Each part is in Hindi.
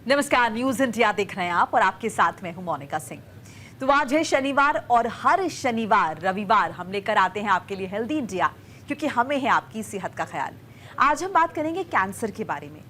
नमस्कार, न्यूज इंडिया देख रहे हैं आप और आपके साथ मैं हूं मोनिका सिंह। तो आज है शनिवार और हर शनिवार रविवार हम लेकर आते हैं आपके लिए हेल्दी इंडिया, क्योंकि हमें है आपकी सेहत का ख्याल। आज हम बात करेंगे कैंसर के बारे में।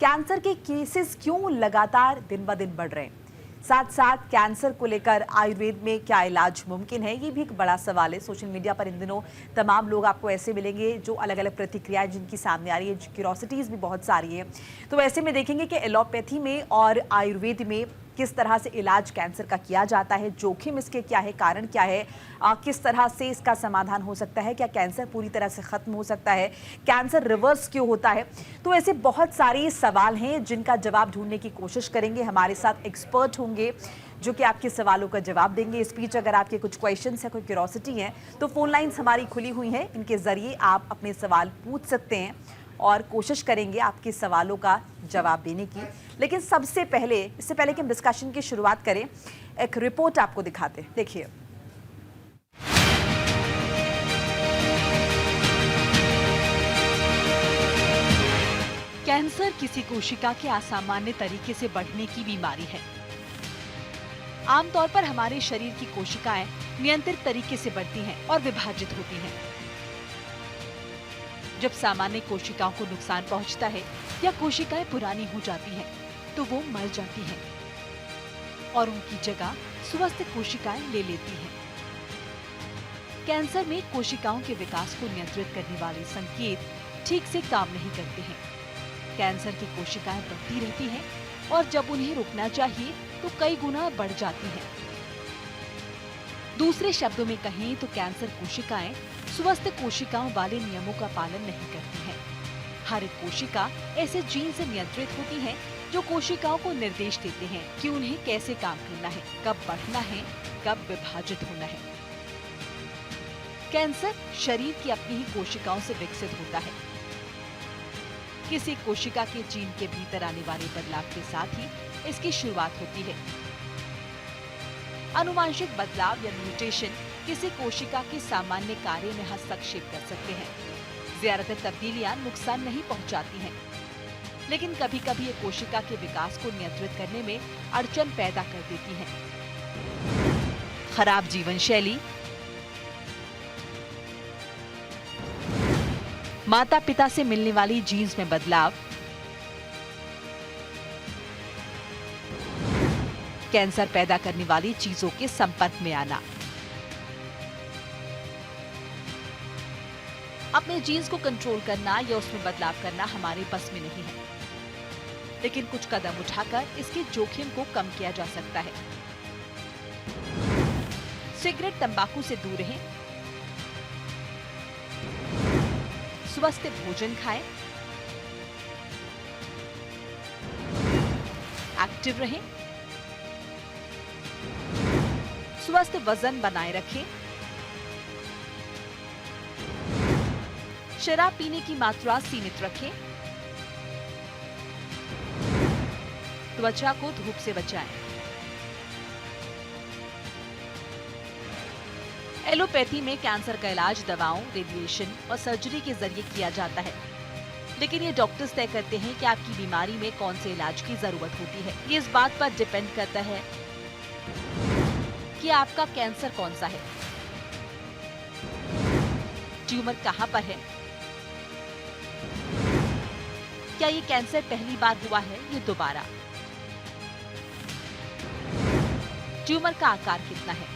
कैंसर के केसेस क्यों लगातार दिन ब दिन बढ़ रहे हैं, साथ साथ कैंसर को लेकर आयुर्वेद में क्या इलाज मुमकिन है, ये भी एक बड़ा सवाल है। सोशल मीडिया पर इन दिनों तमाम लोग आपको ऐसे मिलेंगे जो अलग अलग प्रतिक्रियाएं जिनकी सामने आ रही है, क्यूरोसिटीज़ भी बहुत सारी है। तो ऐसे में देखेंगे कि एलोपैथी में और आयुर्वेद में किस तरह से इलाज कैंसर का किया जाता है, जोखिम इसके क्या है, कारण क्या है, किस तरह से इसका समाधान हो सकता है, क्या कैंसर पूरी तरह से खत्म हो सकता है, कैंसर रिवर्स क्यों होता है। तो ऐसे बहुत सारे सवाल हैं जिनका जवाब ढूंढने की कोशिश करेंगे। हमारे साथ एक्सपर्ट होंगे जो कि आपके सवालों का जवाब देंगे। इस बीच अगर आपके कुछ क्वेश्चंस है, कोई क्यूरोसिटी है, तो फोन लाइन्स हमारी खुली हुई हैं, इनके जरिए आप अपने सवाल पूछ सकते हैं और कोशिश करेंगे आपके सवालों का जवाब देने की। लेकिन सबसे पहले, इससे पहले कि हम डिस्कशन की शुरुआत करें, एक रिपोर्ट आपको दिखाते हैं, देखिए। कैंसर किसी कोशिका के असामान्य तरीके से बढ़ने की बीमारी है। आमतौर पर हमारे शरीर की कोशिकाएं नियंत्रित तरीके से बढ़ती हैं और विभाजित होती हैं। जब सामान्य कोशिकाओं को नुकसान पहुंचता है या कोशिकाएं पुरानी हो जाती हैं, तो वो मर जाती हैं और उनकी जगह स्वस्थ कोशिकाएं ले लेती हैं। कैंसर में कोशिकाओं के विकास को नियंत्रित करने वाले संकेत ठीक से काम नहीं करते हैं। कैंसर की कोशिकाएं बढ़ती रहती हैं और जब उन्हें रुकना चाहिए तो कई गुना बढ़ जाती हैं। दूसरे शब्दों में कहें तो कैंसर कोशिकाएं स्वस्थ कोशिकाओं वाले नियमों का पालन नहीं करती हैं। हर एक कोशिका ऐसे जीन से नियंत्रित होती है जो कोशिकाओं को निर्देश देते हैं कि उन्हें कैसे काम करना है, कब बढ़ना है, कब विभाजित होना है। कैंसर शरीर की अपनी ही कोशिकाओं से विकसित होता है। किसी कोशिका के जीन के भीतर आने वाले बदलाव के साथ ही इसकी शुरुआत होती है। आनुवांशिक बदलाव या म्यूटेशन किसी कोशिका के सामान्य कार्य में हस्तक्षेप कर सकते हैं। ज्यादातर तब्दीलियां नुकसान नहीं पहुंचाती हैं, लेकिन कभी कभी ये कोशिका के विकास को नियंत्रित करने में अड़चन पैदा कर देती हैं। खराब जीवन शैली, माता पिता से मिलने वाली जीन्स में बदलाव, कैंसर पैदा करने वाली चीजों के संपर्क में आना। अपने जीन्स को कंट्रोल करना या उसमें बदलाव करना हमारे बस में नहीं है, लेकिन कुछ कदम उठाकर इसके जोखिम को कम किया जा सकता है। सिगरेट, तंबाकू से दूर रहें, स्वस्थ भोजन खाएं, एक्टिव रहें, स्वस्थ वजन बनाए रखें, शराब पीने की मात्रा सीमित रखें, त्वचा को धूप से बचाएं। एलोपैथी में कैंसर का इलाज दवाओं, रेडिएशन और सर्जरी के जरिए किया जाता है, लेकिन ये डॉक्टर्स तय करते हैं कि आपकी बीमारी में कौन से इलाज की जरूरत होती है। ये इस बात पर डिपेंड करता है कि आपका कैंसर कौन सा है, ट्यूमर कहां पर है, क्या ये कैंसर पहली बार हुआ है या दोबारा, ट्यूमर का आकार कितना है,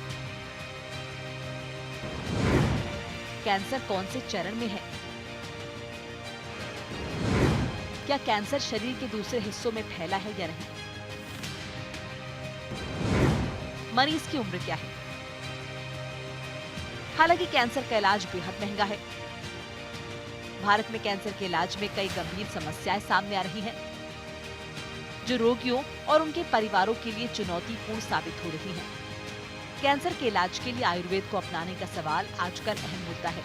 कैंसर कौन से चरण में है, क्या कैंसर शरीर के दूसरे हिस्सों में फैला है या नहीं, मरीज की उम्र क्या है। हालांकि कैंसर का इलाज बेहद महंगा है। भारत में कैंसर के इलाज में कई गंभीर समस्याएं सामने आ रही हैं, जो रोगियों और उनके परिवारों के लिए चुनौतीपूर्ण साबित हो रही हैं। कैंसर के इलाज के लिए आयुर्वेद को अपनाने का सवाल आजकल अहम मुद्दा है।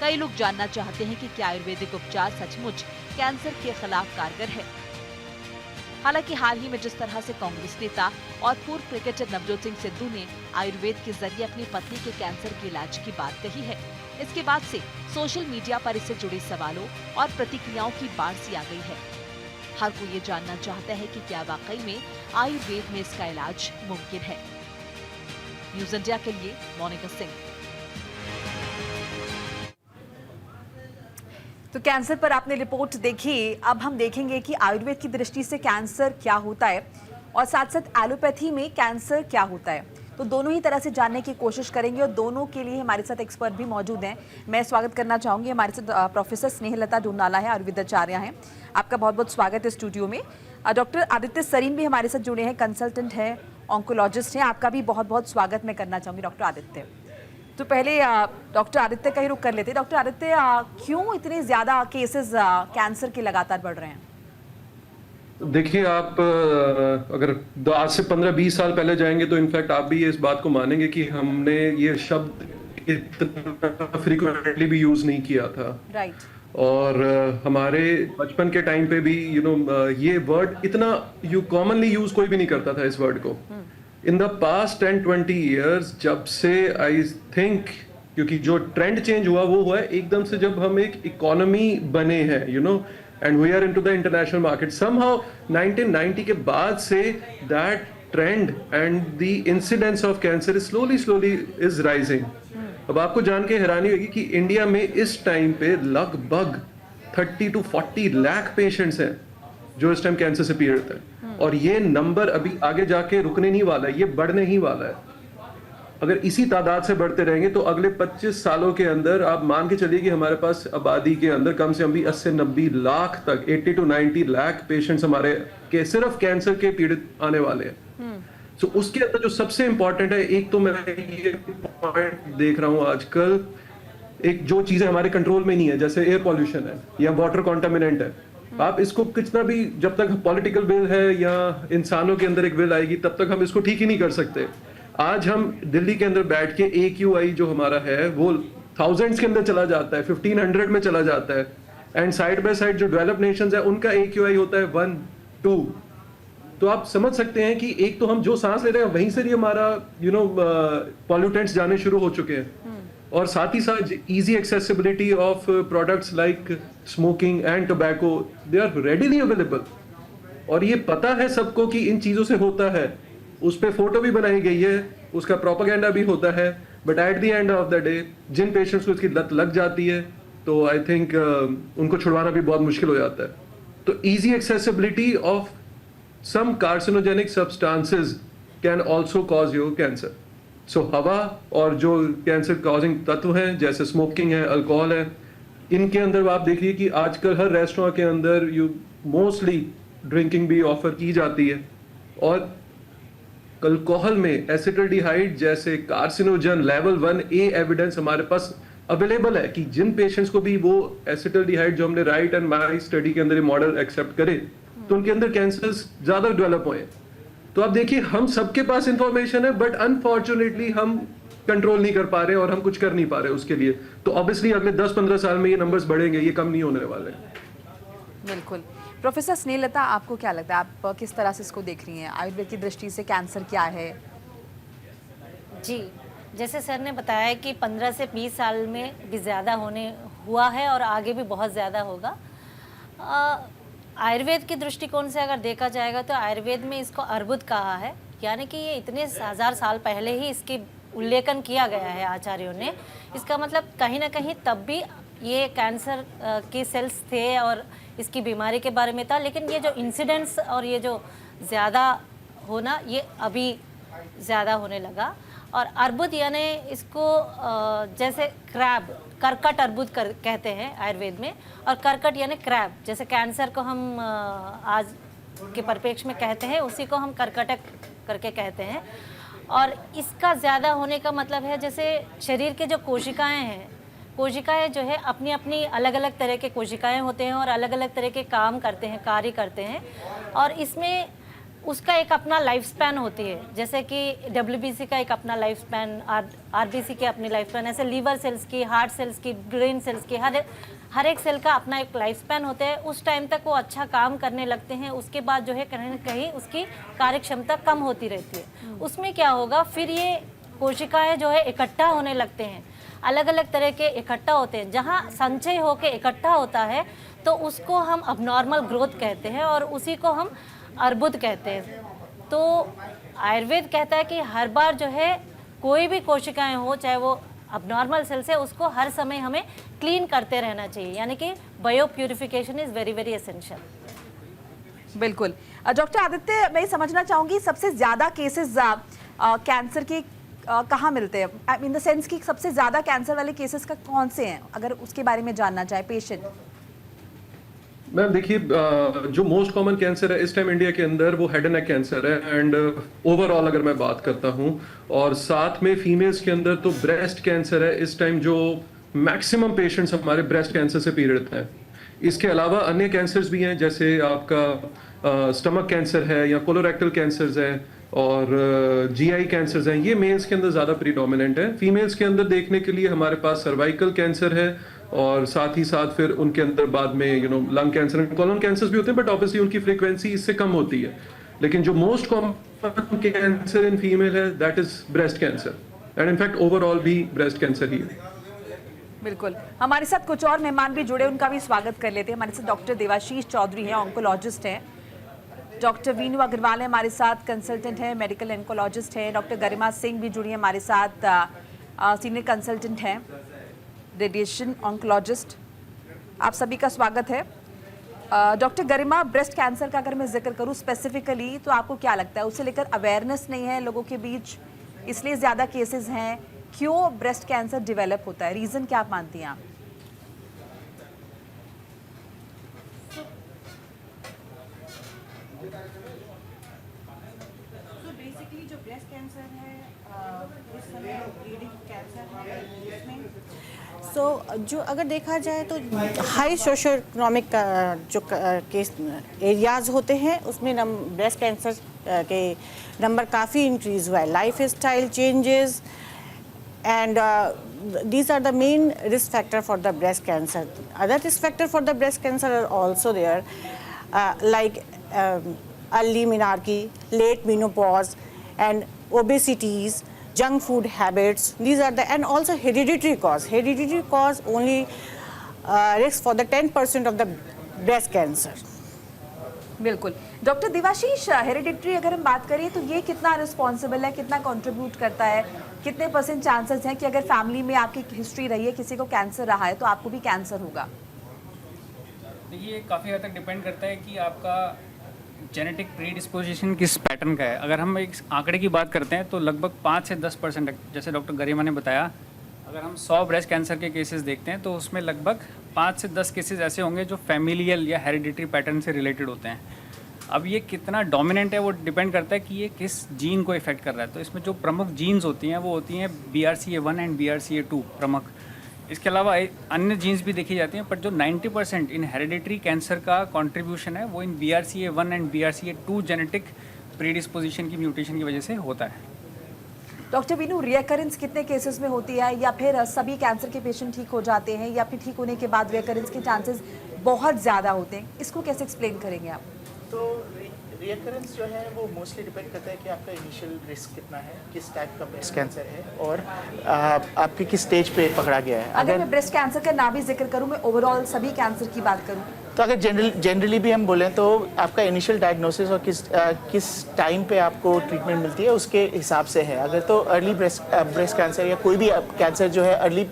कई लोग जानना चाहते हैं कि क्या आयुर्वेदिक उपचार सचमुच कैंसर के खिलाफ कारगर है। हालांकि हाल ही में जिस तरह से कांग्रेस नेता और पूर्व क्रिकेटर नवजोत सिंह सिद्धू ने आयुर्वेद के जरिए अपनी पत्नी के कैंसर के इलाज की बात कही है, इसके बाद से सोशल मीडिया पर इससे जुड़े सवालों और प्रतिक्रियाओं की बाढ़ सी आ गई है। हर कोई ये जानना चाहता है कि क्या वाकई में आयुर्वेद में इसका इलाज मुमकिन है। न्यूज़ इंडिया के लिए मोनिका सिंह। तो कैंसर पर आपने रिपोर्ट देखी, अब हम देखेंगे कि आयुर्वेद की दृष्टि से कैंसर क्या होता है और साथ साथ एलोपैथी में कैंसर क्या होता है। तो दोनों ही तरह से जानने की कोशिश करेंगे और दोनों के लिए हमारे साथ एक्सपर्ट भी मौजूद हैं। मैं स्वागत करना चाहूंगी, हमारे साथ प्रोफेसर स्नेहलता डोनाला है, आयुर्वेदाचार्य हैं। आपका बहुत बहुत स्वागत है स्टूडियो में। डॉक्टर आदित्य सरीन भी हमारे साथ जुड़े हैं, कंसल्टेंट है, ऑन्कोलॉजिस्ट हैं। आपका भी बहुत बहुत स्वागत मैं करना चाहूंगी डॉक्टर आदित्य। तो पहले डॉक्टर आदित्य का ही रुख कर लेते हैं। डॉक्टर आदित्य, क्यों इतने ज्यादा केसेस कैंसर के लगातार बढ़ रहे हैं? देखिए, आप अगर आज से 15-20 साल पहले जाएंगे तो इनफैक्ट आप भी इस बात को मानेंगे कि हमने ये शब्द इतना फ्रीक्वेंटली भी यूज नहीं किया था। राइट। और हमारे बचपन के टाइम पे भी ये वर्ड इतना कॉमनली यूज कोई भी नहीं करता था इस वर्ड को। इन द पास्ट 10-20 ईयर्स, जब से आई थिंक, क्योंकि जो ट्रेंड चेंज हुआ वो हुआ है एकदम से जब हम एक इकोनॉमी बने हैं, and we are into the international market. Somehow 1990 के बाद से that trend and the incidence of cancer is slowly is rising. अब आपको जान के हैरानी होगी कि इंडिया में इस टाइम पे लगभग 30 to 40 लाख पेशेंट्स हैं जो इस टाइम कैंसर से पीड़ित हैं, और ये नंबर अभी आगे जाके रुकने नहीं वाला है, ये बढ़ने ही वाला है। अगर इसी तादाद से बढ़ते रहेंगे तो अगले 25 सालों के अंदर आप मान के चलिए कि हमारे पास आबादी के अंदर कम से कम भी 80-90 लाख तक 80 to 90 लाख पेशेंट्स हमारे के सिर्फ कैंसर के पीड़ित आने वाले हैं। तो उसके अंदर जो सबसे इंपॉर्टेंट है, एक तो मैं ये पॉइंट देख रहा हूँ आजकल, एक जो चीजें हमारे कंट्रोल में नहीं है, जैसे एयर पॉल्यूशन है या वाटर कॉन्टामिनेंट है। आप इसको कितना भी, जब तक पॉलिटिकल विल है या इंसानों के अंदर एक विल आएगी, तब तक हम इसको ठीक ही नहीं कर सकते। आज हम दिल्ली के अंदर बैठ के AQI जो हमारा है वो थाउजेंड्स के अंदर चला जाता है, 1500 में चला जाता है, एंड साइड बाय साइड जो डेवलप्ड नेशंस है उनका AQI होता है 1-2। तो आप समझ सकते हैं कि एक तो हम जो सांस ले रहे हैं वहीं से ही हमारा पॉल्यूटेंट्स जाने शुरू हो चुके हैं, और साथ ही साथ easy accessibility of products like smoking and tobacco, they are readily available, और ये पता है सबको कि इन चीजों से होता है। उस पे फोटो भी बनाई गई है, उसका प्रोपेगेंडा भी होता है, but at the end of the day जिन पेशेंट्स को इसकी लत लग जाती है तो आई थिंक उनको छुड़वाना भी बहुत मुश्किल हो जाता है। तो easy accessibility of some carcinogenic substances can also cause your cancer. So हवा और जो कैंसर कॉजिंग तत्व हैं जैसे स्मोकिंग है, अल्कोहल है, इनके अंदर आप देखिए कि आजकल हर रेस्टोरेंट के अंदर मोस्टली ड्रिंकिंग भी ऑफर की जाती है, और अल्कोहल में एसिटाल्डिहाइड जैसे कार्सिनोजन लेवल 1A एविडेंस हमारे पास अवेलेबल है कि जिन पेशेंट्स को भी वो एसिटाल्डिहाइड जो हमने राइट एंड माई स्टडी के अंदर मॉडल एक्सेप्ट करे तो उनके अंदर कैंसर्स ज्यादा डेवलप हुए। तो आप देखिए, हम सबके पास इंफॉर्मेशन है, बट अनफॉर्चुनेटली हम कंट्रोल नहीं कर पा रहे और हम कुछ कर नहीं पा रहे उसके लिए। तो ऑब्वियसली अगले 10-15 साल में ये नंबर्स बढ़ेंगे, ये कम नहीं होने वाले। बिल्कुल। प्रोफेसर स्नेहलता, आपको क्या लगता है, आप किस तरह से इसको देख रही हैं? आयुर्वेद की दृष्टि से कैंसर क्या है? जी, जैसे सर ने बताया कि 15 से 20 साल में भी ज़्यादा होने हुआ है और आगे भी बहुत ज़्यादा होगा। आयुर्वेद के दृष्टिकोण से अगर देखा जाएगा तो आयुर्वेद में इसको अर्बुद कहा है, यानी कि ये इतने 1000 साल पहले ही इसकी उल्लेखन किया गया है आचार्यों ने। इसका मतलब कहीं ना कहीं तब भी ये कैंसर के सेल्स थे और इसकी बीमारी के बारे में था, लेकिन ये जो इंसिडेंट्स और ये जो ज़्यादा होना ये अभी ज़्यादा होने लगा। और अर्बुद यानी इसको जैसे क्रैब, करकट अर्बुद कहते हैं आयुर्वेद में, और करकट यानी क्रैब, जैसे कैंसर को हम आज के परिप्रेक्ष्य में कहते हैं उसी को हम कर्कटक करके कहते हैं। और इसका ज़्यादा होने का मतलब है जैसे शरीर के जो कोशिकाएं हैं, कोशिकाएं जो है अपनी अपनी अलग अलग तरह के कोशिकाएं होते हैं और अलग अलग तरह के काम करते हैं, कार्य करते हैं, और इसमें उसका एक अपना लाइफ स्पैन होती है। जैसे कि WBC का एक अपना लाइफ स्पैन, RBC के अपनी लाइफ स्पैन, ऐसे लीवर सेल्स की, हार्ट सेल्स की, ब्रेन सेल्स की, हर एक सेल का अपना एक लाइफ स्पैन होता है। उस टाइम तक वो अच्छा काम करने लगते हैं, उसके बाद जो है कहीं ना कहीं उसकी कार्य क्षमता कम होती रहती है। उसमें क्या होगा, फिर ये कोशिकाएं जो है इकट्ठा होने लगते हैं। अलग अलग तरह के इकट्ठा होते हैं। जहाँ संचय होके इकट्ठा होता है तो उसको हम अबनॉर्मल ग्रोथ कहते हैं और उसी को हम अर्बुद कहते हैं। तो आयुर्वेद कहता है कि हर बार जो है कोई भी कोशिकाएं हो, चाहे वो अबनॉर्मल सेल्स है, उसको हर समय हमें क्लीन करते रहना चाहिए, यानी कि bio purification is very very essential. बिल्कुल। डॉक्टर आदित्य, मैं ये समझना चाहूंगी सबसे ज्यादा केसेस कैंसर के कहाँ मिलते हैं, इन द सेंस कि सबसे ज्यादा कैंसर वाले केसेस का कौन से हैं, अगर उसके बारे में जानना चाहे पेशेंट। मैम देखिए, जो मोस्ट कॉमन कैंसर है इस टाइम इंडिया के अंदर वो हेड एंड नेक कैंसर है, एंड ओवरऑल अगर मैं बात करता हूँ, और साथ में फीमेल्स के अंदर तो ब्रेस्ट कैंसर है इस टाइम, जो मैक्सिमम पेशेंट्स हमारे ब्रेस्ट कैंसर से पीड़ित हैं। इसके अलावा अन्य कैंसर्स भी हैं, जैसे आपका स्टमक कैंसर है या कोलोरेक्टल कैंसर्स है और जीआई कैंसर्स हैं, ये मेल्स के अंदर ज़्यादा प्रीडोमिनेंट है। फीमेल्स के अंदर देखने के लिए हमारे पास सर्वाइकल कैंसर है और साथ ही साथ फिर उनके अंदर बाद में lung cancer and colon cancers भी होते हैं, बट ऑब्वियसली उनकी फ्रीक्वेंसी इससे कम होती है। लेकिन जो most common cancer in female है that is breast cancer, and in fact overall भी ब्रेस्ट कैंसर ही है। बिल्कुल। हमारे साथ कुछ और मेहमान भी जुड़े, उनका भी स्वागत कर लेते हैं। हमारे साथ डॉक्टर देवाशीष चौधरी हैं, ऑन्कोलॉजिस्ट हैं। डॉक्टर वीनू अग्रवाल है हमारे साथ, कंसल्टेंट है, मेडिकल ऑन्कोलॉजिस्ट हैं। डॉक्टर गरिमा सिंह भी जुड़ी है हमारे साथ, सीनियर कंसल्टेंट हैं, रेडिएशन ऑन्कोलॉजिस्ट। आप सभी का स्वागत है। डॉक्टर गरिमा, ब्रेस्ट कैंसर का अगर मैं जिक्र करूं स्पेसिफिकली, तो आपको क्या लगता है उसे लेकर अवेयरनेस नहीं है लोगों के बीच, इसलिए ज़्यादा केसेस हैं? क्यों ब्रेस्ट कैंसर डेवलप होता है, रीज़न क्या आप मानती हैं आप? बेसिकली जो ब्रेस्ट कैंसर है इस समय ब्लीडिंग कैंसर है इसमें। जो अगर देखा जाए तो हाई सोशो इकोनॉमिक जो केस एरियाज़ होते हैं उसमें ब्रेस्ट कैंसर के नंबर काफ़ी इंक्रीज़ हुआ है। Life style changes and these are the main risk factor for the breast cancer. Other risk factor for the breast cancer are also there, like early menarche, late menopause, and obesities, junk food habits. These are the, and also hereditary cause. Hereditary cause only risk for the 10% of the breast cancer. बिल्कुल। डॉक्टर देवाशीष, हेरिडिटरी अगर हम बात करें तो ये कितना रिस्पॉन्सिबल है, कितना कंट्रीब्यूट करता है, कितने % चांसेस हैं कि अगर फैमिली में आपकी हिस्ट्री रही है, किसी को कैंसर रहा है, तो आपको भी कैंसर होगा? देखिए, काफ़ी हद तक डिपेंड करता है कि आपका जेनेटिक प्रीडिस्पोजिशन किस पैटर्न का है। अगर हम एक आंकड़े की बात करते हैं तो लगभग 5 से 10%, जैसे डॉक्टर गरिमा ने बताया, अगर हम 100 ब्रेस्ट कैंसर के केसेस देखते हैं तो उसमें लगभग 5 से 10 केसेस ऐसे होंगे जो फैमिलियल या हेरिडिटरी पैटर्न से रिलेटेड होते हैं। अब ये कितना डोमिनेंट है वो डिपेंड करता है कि ये किस जीन को इफेक्ट कर रहा है। तो इसमें जो प्रमुख जीन्स होती हैं वो होती हैं BRCA1 एंड BRCA2 प्रमुख। इसके अलावा अन्य जीन्स भी देखी जाती हैं, पर जो 90% इन हेरिडिटरी कैंसर का कंट्रीब्यूशन है वो इन BRCA1 and BRCA2 genetic predisposition की म्यूटेशन की वजह से होता है। डॉक्टर वीनू, रियकरेंस कितने केसेस में होती है, या फिर सभी कैंसर के पेशेंट ठीक हो जाते हैं, या फिर ठीक होने के बाद रियकरेंस के चांसेस बहुत ज़्यादा होते हैं? इसको कैसे एक्सप्लेन करेंगे आप? तो रियकरेंस जो है वो मोस्टली डिपेंड करता है कि आपका इनिशियल रिस्क कितना है, किस टाइप का ब्रेस्ट कैंसर है और आपके किस स्टेज पे पकड़ा गया है। अगर मैं ब्रेस्ट कैंसर का ना भी जिक्र करूं, मैं ओवरऑल सभी कैंसर की बात करूं, तो अगर जनरली भी हम बोलें तो आपका इनिशियल डायग्नोसिस और किस टाइम पे आपको ट्रीटमेंट मिलती है उसके हिसाब से है। अगर तो अर्ली ब्रेस्ट कैंसर या कोई भी कैंसर जो है अर्ली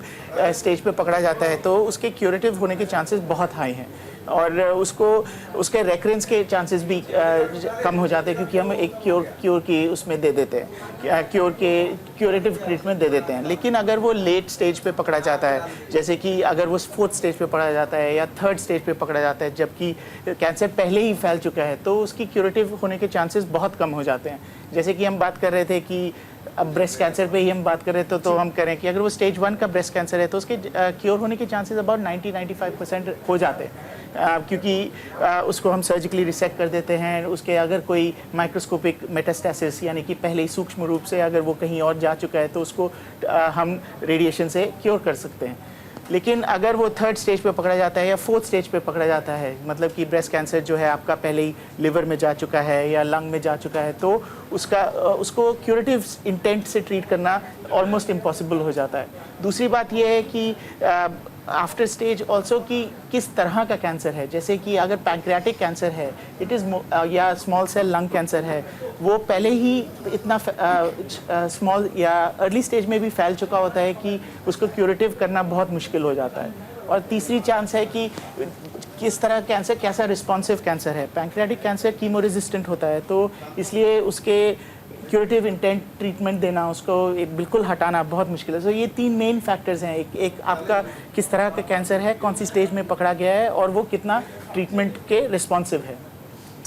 स्टेज पे पकड़ा जाता है तो उसके क्यूरेटिव होने के चांसेस बहुत हाई हैं और उसके रेकरेंस के चांसेस भी कम हो जाते हैं, क्योंकि हम एक क्योर की उसमें दे देते हैं, क्यूरेटिव ट्रीटमेंट दे देते हैं। लेकिन अगर वो लेट स्टेज पे पकड़ा जाता है, जैसे कि अगर वो 4th स्टेज पे पकड़ा जाता है या 3rd स्टेज पे पकड़ा जाता है जबकि कैंसर पहले ही फैल चुका है, तो उसकी क्यूरेटिव होने के चांसेस बहुत कम हो जाते हैं। जैसे कि हम बात कर रहे थे कि अब ब्रेस्ट कैंसर पे ही हम बात कर रहे थे, तो हम करें कि अगर वो स्टेज 1 का ब्रेस्ट कैंसर है तो उसके क्योर होने के चांसेस अबाउट 90-95% हो जाते हैं, क्योंकि उसको हम सर्जिकली रिसेक्ट कर देते हैं। उसके अगर कोई माइक्रोस्कोपिक मेटास्टेसिस यानी कि पहले ही सूक्ष्म रूप से अगर वो कहीं और जा चुका है तो उसको हम रेडिएशन से क्योर कर सकते हैं। लेकिन अगर वो 3rd स्टेज पे पकड़ा जाता है या 4th स्टेज पे पकड़ा जाता है, मतलब कि ब्रेस्ट कैंसर जो है आपका पहले ही लिवर में जा चुका है या लंग में जा चुका है, तो उसको क्यूरेटिव इंटेंट से ट्रीट करना ऑलमोस्ट इम्पॉसिबल हो जाता है। दूसरी बात ये है कि आफ्टर स्टेज ऑल्सो कि किस तरह का कैंसर है, जैसे कि अगर पैंक्रियाटिक कैंसर है इट इज़ या स्मॉल सेल लंग कैंसर है, वो पहले ही इतना स्मॉल या अर्ली स्टेज में भी फैल चुका होता है कि उसको क्यूरेटिव करना बहुत मुश्किल हो जाता है। और तीसरी चांस है कि किस तरह कैंसर कैसा रिस्पॉन्सिव कैंसर है। पैंक्रियाटिक कैंसर कीमो रेजिस्टेंट होता है, तो इसलिए उसके क्यूरेटिव इंटेंट ट्रीटमेंट देना, उसको बिल्कुल हटाना बहुत मुश्किल है। तो ये 3 मेन फैक्टर्स हैं, एक आपका किस तरह का कैंसर है, कौन सी स्टेज में पकड़ा गया है, और वो कितना ट्रीटमेंट के रिस्पॉन्सिव है।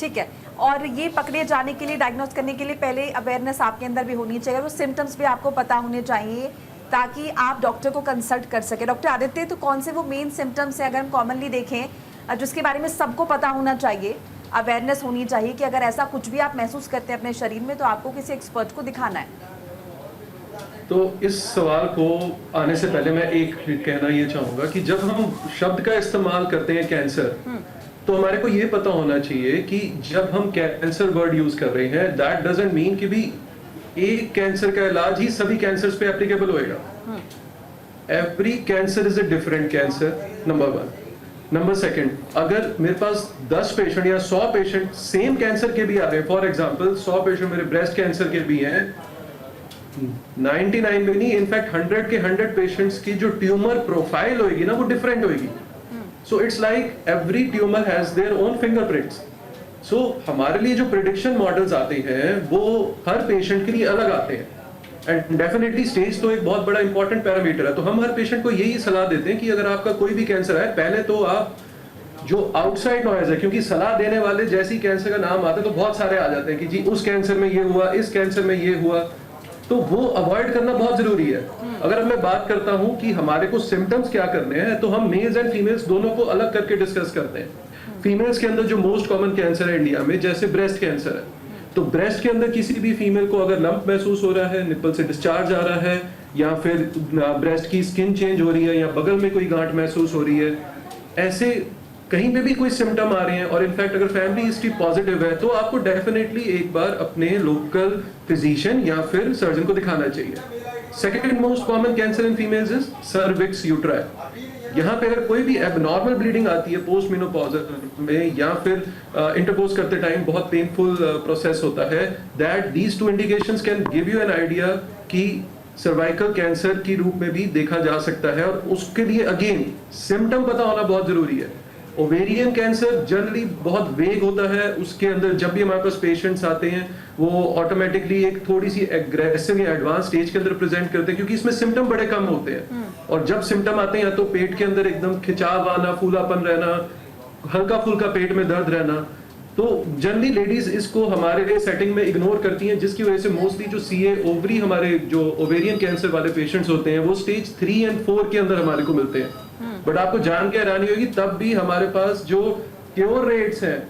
ठीक है, और ये पकड़े जाने के लिए, डायग्नोस करने के लिए पहले अवेयरनेस आपके अंदर भी होनी चाहिए, वो सिम्टम्स भी आपको पता होने चाहिए ताकि आप डॉक्टर को कंसल्ट कर सके। डॉक्टर आदित्य, तो कौन से वो मेन सिम्टम्स हैं अगर हम कॉमनली देखें जिसके बारे में सबको पता होना चाहिए, अवेयरनेस होनी चाहिए कि अगर ऐसा कुछ भी आप महसूस करते हैं अपने शरीर में तो आपको किसी एक्सपर्ट को दिखाना है? तो इस सवाल को आने से पहले मैं एक कहना ये चाहूंगा कि जब हम शब्द का इस्तेमाल करते हैं कैंसर, तो हमारे को ये पता होना चाहिए कि जब हम कैंसर वर्ड यूज कर रहे हैं, दैट डजंट मीन कि भी एक कैंसर का इलाज ही सभी कैंसर्स पे एप्लीकेबल होएगा। Every cancer is a different cancer, number 1। Number 2, अगर मेरे पास 10 पेशेंट या 100 पेशेंट सेम कैंसर के भी आ रहे हैं, फॉर एग्जांपल 100 पेशेंट मेरे ब्रेस्ट कैंसर के भी हैं, 99 में नहीं, इनफैक्ट 100 के 100 पेशेंट्स की जो ट्यूमर प्रोफाइल होगी ना वो डिफरेंट होगी। So it's like every tumour has their own fingerprints. So हमारे लिए जो प्रिडिक्शन मॉडल्स आते हैं वो हर पेशेंट के लिए अलग आते हैं, एंड डेफिनेटली स्टेज तो एक बहुत बड़ा इंपॉर्टेंट पैरामीटर है। तो हम हर पेशेंट को यही सलाह देते हैं कि अगर आपका कोई भी कैंसर है, पहले तो आप जो आउटसाइड नॉइज है, क्योंकि सलाह देने वाले जैसी कैंसर का नाम आता है तो बहुत सारे आ जाते हैं कि जी उस कैंसर में ये हुआ, इस कैंसर में ये हुआ, तो वो अवॉइड करना बहुत जरूरी है। अगर मैं बात करता हूं कि हमारे को सिम्टम्स क्या करने हैं, तो हम मेल्स एंड फीमेल्स दोनों को अलग करके डिस्कस करते हैं। फीमेल्स के अंदर जो मोस्ट कॉमन कैंसर है इंडिया में, जैसे ब्रेस्ट कैंसर है, तो ब्रेस्ट के अंदर किसी भी फीमेल को अगर लंप महसूस हो रहा है, निपल से डिस्चार्ज आ रहा है, या फिर ब्रेस्ट की स्किन चेंज हो रही है, या बगल में कोई गांठ महसूस हो रही है, ऐसे कहीं पे भी कोई सिम्टम आ रहे हैं, और इनफैक्ट अगर फैमिली हिस्ट्री पॉजिटिव है, तो आपको डेफिनेटली एक बार अपने लोकल फिजिशियन या फिर सर्जन को दिखाना चाहिए। Second most common cancer in females is cervix uteri. यहाँ पे अगर कोई भी एबनॉर्मल ब्लीडिंग आती है पोस्ट मेनोपॉज में, या फिर इंटरपोज करते टाइम बहुत पेनफुल प्रोसेस होता है, that these 2 indications can give you an idea कि सर्वाइकल कैंसर की रूप में भी देखा जा सकता है। और उसके लिए अगेन सिम्टम पता होना बहुत जरूरी है। ओवेरियन कैंसर जनरली बहुत वेग होता है, उसके अंदर जब भी हमारे पास पेशेंट्स आते हैं वो ऑटोमेटिकली एक थोड़ी सी एग्रेसिव या एडवांस स्टेज के अंदर प्रेजेंट करते हैं, क्योंकि इसमें सिम्टम बड़े कम होते हैं। और जब सिम्टम आते हैं, या तो पेट के अंदर एकदम खिंचाव आना, फूलापन रहना, हल्का फुल्का पेट में दर्द रहना, तो जनरली लेडीज इसको हमारे सेटिंग में इग्नोर करती हैं, जिसकी वजह से मोस्टली जो सीए ओवरी हमारे जो ओवेरियन कैंसर वाले पेशेंट्स होते हैं वो स्टेज 3 और 4 के अंदर हमारे को मिलते हैं। बट आपको जान के हैरानी होगी, तब भी हमारे पास जो क्योर रेट्स हैं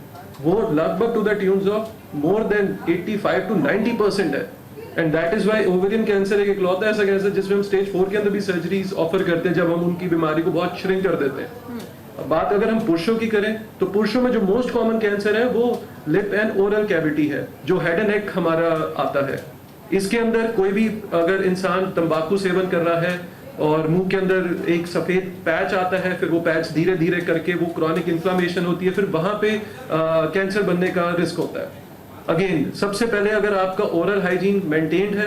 वो लगभग to the tunes of more than 85 to 90% है। And that is why ovarian cancer एक इकलौता ऐसा कैंसर जिसमें हम स्टेज 4 के अंदर भी सर्जरीज ऑफर करते हैं, जब हम उनकी बीमारी को बहुत श्रिंक कर देते हैं। अब बात अगर हम पुरुषों की करें, तो पुरुषों में जो मोस्ट कॉमन कैंसर है वो लिप एंड ओरल कैविटी है, जो हेड एंड नेक हमारा आता है। इसके अंदर कोई भी अगर इंसान तंबाकू सेवन कर रहा है और मुंह के अंदर एक सफेद पैच आता है, फिर वो पैच धीरे धीरे करके वो क्रॉनिक इन्फ्लामेशन होती है, फिर वहां पे कैंसर बनने का रिस्क होता है। अगेन सबसे पहले अगर आपका ओरल हाइजीन मेंटेन्ड है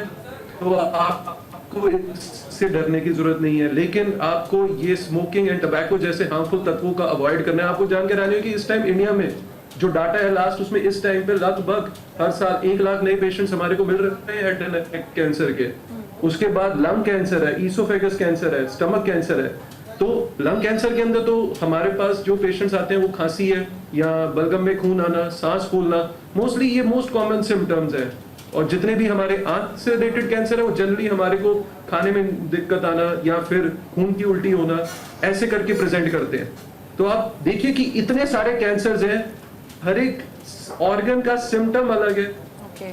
तो आपको इससे डरने की जरूरत नहीं है, लेकिन आपको ये स्मोकिंग एंड टबैको जैसे हार्मफुल तत्वों का अवॉइड करना है। आपको जान के रहनी होगी इस टाइम इंडिया में जो डाटा है लास्ट, उसमें इस टाइम पे लगभग हर साल 1 लाख नए पेशेंट्स हमारे को मिल रहे हैं हेड एंड नेक कैंसर के। उसके बाद लंग कैंसर है, ईसोफेगस कैंसर है, स्टमक कैंसर है। तो लंग कैंसर के अंदर तो हमारे पास जो पेशेंट्स आते हैं वो खांसी है या बलगम में खून आना, सांस फूलना, मोस्टली ये मोस्ट कॉमन सिम्टम्स है। और जितने भी हमारे आंत से रिलेटेड कैंसर है वो जनरली हमारे को खाने में दिक्कत आना या फिर खून की उल्टी होना, ऐसे करके प्रेजेंट करते हैं। तो आप देखिए कि इतने सारे कैंसर्स हैं, हर एक ऑर्गन का सिम्टम अलग है,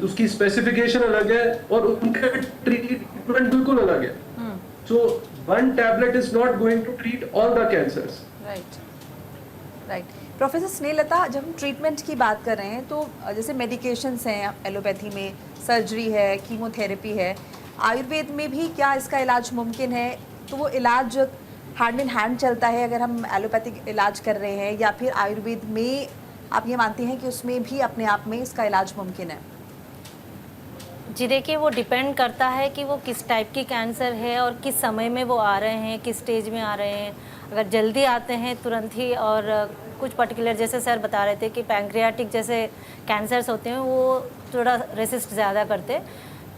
उसकी स्पेसिफिकेशन अलग है और उनका ट्रीटमेंट बिल्कुल अलग है। तो one tablet is not going to treat all the cancers. Right professor Snehlata, जब हम ट्रीटमेंट की बात कर रहे हैं तो जैसे मेडिकेशंस हैं एलोपैथी में, सर्जरी है, कीमोथेरेपी है, आयुर्वेद में भी क्या इसका इलाज मुमकिन है? तो वो इलाज हैंड इन हैंड चलता है अगर हम एलोपैथिक इलाज कर रहे हैं, या फिर आयुर्वेद में आप ये मानते हैं कि उसमें भी अपने आप में इसका इलाज मुमकिन है? जी देखिए, वो डिपेंड करता है कि वो किस टाइप की कैंसर है और किस समय में वो आ रहे हैं, किस स्टेज में आ रहे हैं। अगर जल्दी आते हैं तुरंत ही, और कुछ पर्टिकुलर जैसे सर बता रहे थे कि पैंक्रियाटिक जैसे कैंसर्स होते हैं वो थोड़ा रेसिस्ट ज़्यादा करते,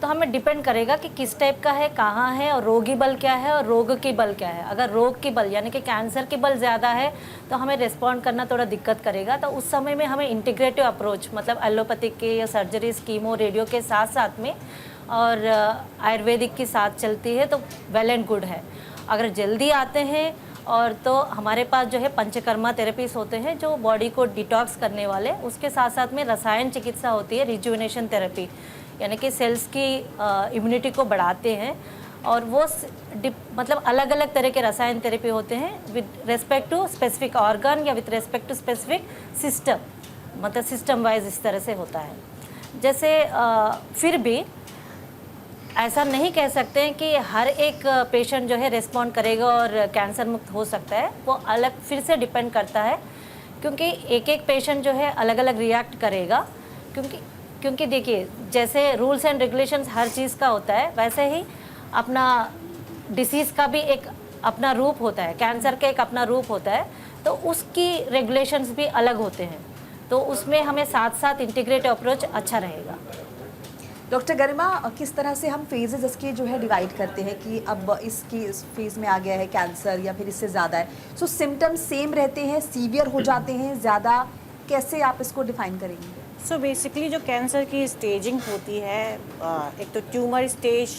तो हमें डिपेंड करेगा कि किस टाइप का है, कहाँ है, और रोगी बल क्या है और रोग की बल क्या है। अगर रोग की बल यानी कि कैंसर की बल ज़्यादा है तो हमें रिस्पॉन्ड करना थोड़ा दिक्कत करेगा, तो उस समय में हमें इंटीग्रेटिव अप्रोच मतलब एलोपैथिक के या सर्जरी, कीमो, रेडियो के साथ साथ में और आयुर्वेदिक के साथ चलती है तो वेल एंड गुड है। अगर जल्दी आते हैं और तो हमारे पास जो है पंचकर्मा थेरेपीज होते हैं जो बॉडी को डिटॉक्स करने वाले, उसके साथ साथ में रसायन चिकित्सा होती है, रिजुविनेशन थेरेपी, यानी कि सेल्स की इम्यूनिटी को बढ़ाते हैं, और वो मतलब अलग अलग तरह के रसायन थेरेपी होते हैं with respect to specific organ या with respect to specific system, मतलब सिस्टम वाइज इस तरह से होता है। जैसे फिर भी ऐसा नहीं कह सकते हैं कि हर एक पेशेंट जो है रिस्पॉन्ड करेगा और कैंसर मुक्त हो सकता है, वो अलग फिर से डिपेंड करता है, क्योंकि एक एक पेशेंट जो है अलग अलग रिएक्ट करेगा। क्योंकि देखिए, जैसे रूल्स एंड रेगुलेशंस हर चीज़ का होता है, वैसे ही अपना डिसीज़ का भी एक अपना रूप होता है, कैंसर का एक अपना रूप होता है, तो उसकी रेगुलेशंस भी अलग होते हैं, तो उसमें हमें साथ साथ इंटीग्रेटिव अप्रोच अच्छा रहेगा। डॉक्टर गरिमा, किस तरह से हम फेजेस इसके जो है डिवाइड करते हैं कि अब इस फेज में आ गया है कैंसर या फिर इससे ज़्यादा है, सो सिम्टम्स सेम रहते हैं, सीवियर हो जाते हैं ज़्यादा, कैसे आप इसको डिफाइन करेंगे? सो बेसिकली जो कैंसर की स्टेजिंग होती है, एक तो ट्यूमर स्टेज,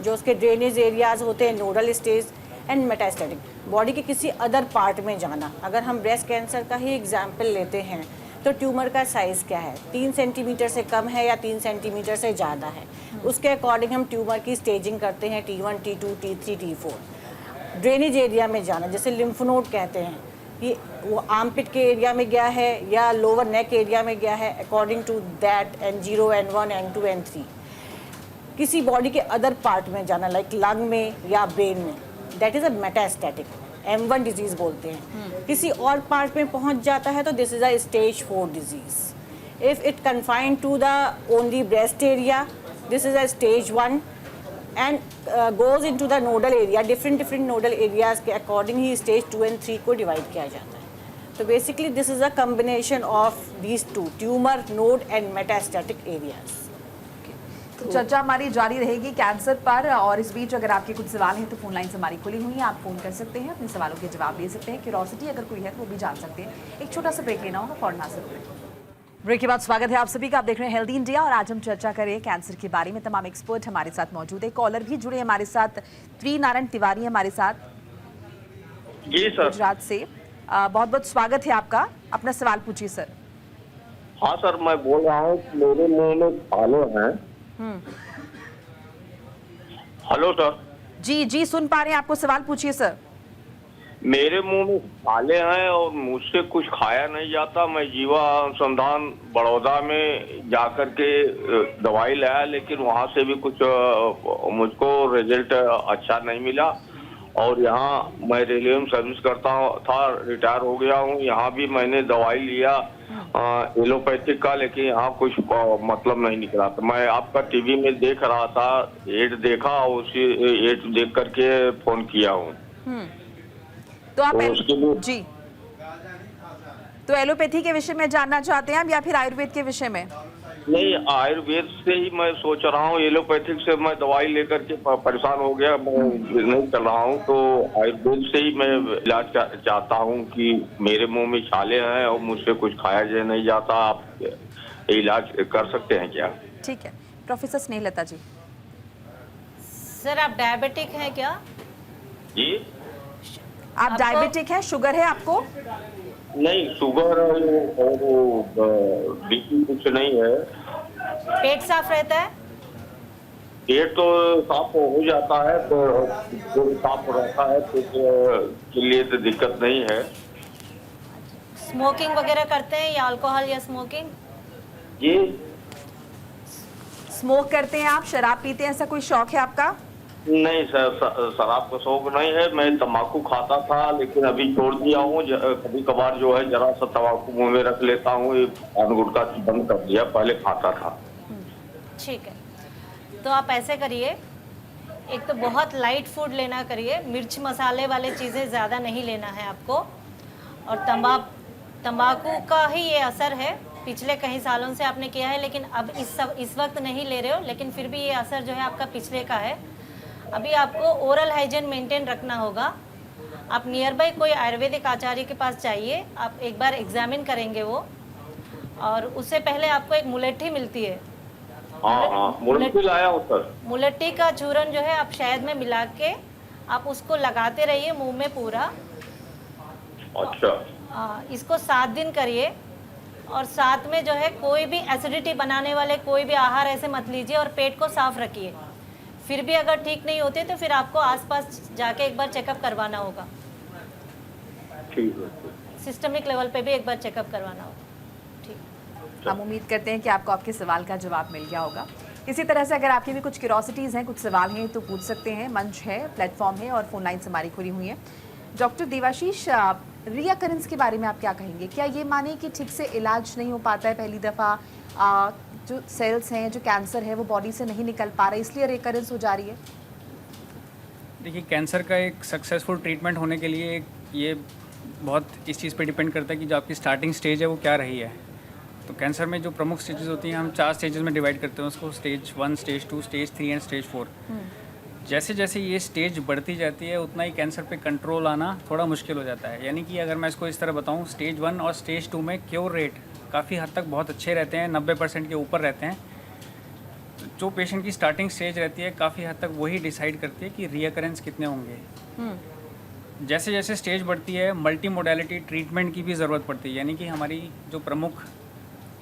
जो उसके ड्रेनेज एरियाज होते हैं, nodal stage, and metastatic, body के किसी अदर पार्ट में जाना। अगर हम ब्रेस्ट कैंसर का ही एग्जाम्पल लेते हैं तो ट्यूमर का साइज़ क्या है, 3 सेंटीमीटर से कम है या 3 सेंटीमीटर से ज़्यादा है, उसके अकॉर्डिंग हम ट्यूमर की स्टेजिंग करते हैं, T1, T2, T3, T4। Drainage area में जाना, जैसे लिम्फ नोड कहते हैं, कि वो आर्मपिट के एरिया में गया है या लोअर नेक एरिया में गया है, according to that N0, N1, N2, N3। किसी बॉडी के अदर पार्ट में जाना, लाइक लंग में या ब्रेन में, that is a metastatic, M1 disease बोलते हैं। किसी और पार्ट में पहुंच जाता है तो this is a stage 4 disease. If it confined to the only breast area, this is a stage 1 and goes into the nodal area. Different nodal areas के अकॉर्डिंग ही स्टेज 2 and 3 को डिवाइड किया जाता है। तो basically this is a combination of these two, tumour, node and metastatic areas. तो चर्चा हमारी जारी रहेगी कैंसर पर, और इस बीच अगर आपके कुछ सवाल हैं तो फोन लाइन्स हमारी खुली हुई हैं, आप फोन कर सकते हैं, अपने सवालों के जवाब दे सकते हैं, क्यूरोसिटी अगर कोई है तो वो भी जान सकते हैं। एक छोटा सा ब्रेक लेना होगा, फौरन हासिल करें। ब्रेक के बाद स्वागत है आप सभी का, आप देख रहे हैं हेल्दी इंडिया, और आज हम चर्चा करें कैंसर के बारे में। तमाम एक्सपर्ट हमारे साथ मौजूद है, कॉलर भी जुड़े हमारे साथ। त्रिनारायण तिवारी हमारे साथ जी सर, गुजरात से। बहुत बहुत स्वागत है आपका, अपना सवाल पूछिए सर। हाँ सर, मैं बोल रहा हूँ मेरे मुंह में छाले हैं। Hello sir. जी सुन पा रहे हैं आपको, सवाल पूछिए सर। मेरे मुंह में छाले हैं और मुझसे कुछ खाया नहीं जाता। मैं जीवा अनुसंधान बड़ौदा में जाकर के दवाई लाया, लेकिन वहाँ से भी कुछ मुझको रिजल्ट अच्छा नहीं मिला। और यहाँ मैं रेलवे में सर्विस करता था, रिटायर हो गया हूँ। यहाँ भी मैंने दवाई लिया एलोपैथिक का, लेकिन यहाँ कुछ मतलब नहीं निकला। तो मैं आपका टीवी में देख रहा था, एड देखा, उसी एड देख करके फोन किया हूँ। तो आप तो जी, तो एलोपैथी के विषय में जानना चाहते हैं आप या फिर आयुर्वेद के विषय में? नहीं, आयुर्वेद से ही मैं सोच रहा हूँ। एलोपैथिक से मैं दवाई लेकर के परेशान हो गया, मैं नहीं चल रहा हूँ। तो आयुर्वेद से ही मैं इलाज चाहता हूँ कि मेरे मुंह में छाले हैं और मुझसे कुछ खाया नहीं जाता। आप इलाज कर सकते हैं क्या? ठीक है, प्रोफेसर स्नेहलता जी। सर, आप डायबिटिक हैं क्या? जी, आप डायबिटिक हैं, शुगर है आपको? नहीं, शुगर और बीपी कुछ नहीं है। पेट साफ रहता है? पेट तो साफ हो जाता है, तो जो साफ रहता है पेट के लिए तो दिक्कत नहीं है। स्मोकिंग वगैरह करते हैं या अल्कोहल या स्मोकिंग? जी स्मोक करते हैं आप, शराब पीते हैं, ऐसा कोई शौक है आपका? नहीं सर, शराब का शौक नहीं है। मैं तम्बाकू खाता था लेकिन अभी छोड़ दिया हूँ। कभी कभार जो है जरा सा तम्बाकू मुंह में रख लेता हूँ। ये पान गुटखा बंद कर दिया, पहले खाता था। ठीक है, तो आप ऐसे करिए, एक तो बहुत लाइट फूड लेना करिए, मिर्च मसाले वाले चीज़ें ज़्यादा नहीं लेना है आपको। और तंबाकू का ही ये असर है, पिछले कई सालों से आपने किया है लेकिन अब इस वक्त नहीं ले रहे हो, लेकिन फिर भी ये असर जो है आपका पिछले का है। अभी आपको ओरल हाइजीन मेंटेन रखना होगा। आप नियर बाई कोई आयुर्वेदिक आचार्य के पास जाइए, आप एक बार एग्जामिन करेंगे वो। और उससे पहले आपको एक मुलेठी मिलती है, हाँ मुलेठी लाया हूँ सर। मुलेठी का चूरन जो है आप शहद में मिला के आप उसको लगाते रहिए मुंह में पूरा। अच्छा। इसको 7 दिन करिए। और साथ में जो है कोई भी एसिडिटी बनाने वाले कोई भी आहार ऐसे मत लीजिए और पेट को साफ रखिए। फिर भी अगर ठीक नहीं होते तो फिर आपको आसपास जाके एक बार चेकअप करवाना होगा। ठीक है। सिस्टमिक लेवल पे भी एक बार चेकअप करवाना होगा। ठीक। हम उम्मीद करते हैं कि आपको आपके सवाल का जवाब मिल गया होगा। इसी तरह से अगर आपकी भी कुछ क्यूरोसिटीज़ हैं, कुछ सवाल हैं तो पूछ सकते हैं। मंच है, प्लेटफॉर्म है और फ़ोन लाइन्स हमारी खुली हुई हैं। डॉक्टर देवाशीष, रिकरेंस के बारे में आप क्या कहेंगे? क्या ये माने कि ठीक से इलाज नहीं हो पाता है पहली दफ़ा, जो सेल्स हैं, जो कैंसर है वो बॉडी से नहीं निकल पा रहा है, इसलिए रिकरेंस हो जा रही है? देखिए, कैंसर का एक सक्सेसफुल ट्रीटमेंट होने के लिए ये बहुत इस चीज़ पे डिपेंड करता है कि जो आपकी स्टार्टिंग स्टेज है वो क्या रही है। तो कैंसर में जो प्रमुख स्टेजेस होती हैं, हम 4 स्टेजेस में डिवाइड करते हैं उसको, stage 1, stage 2, stage 3 and stage 4। जैसे जैसे ये स्टेज बढ़ती जाती है उतना ही कैंसर पे कंट्रोल आना थोड़ा मुश्किल हो जाता है। यानी कि अगर मैं इसको इस तरह बताऊं, स्टेज 1 और स्टेज 2 में क्योर रेट काफ़ी हद तक बहुत अच्छे रहते हैं, 90% के ऊपर रहते हैं। जो पेशेंट की स्टार्टिंग स्टेज रहती है काफ़ी हद तक वही डिसाइड करती है कि रिकरेंस कितने होंगे। जैसे जैसे स्टेज बढ़ती है मल्टी मोडालिटी ट्रीटमेंट की भी ज़रूरत पड़ती है। यानी कि हमारी जो प्रमुख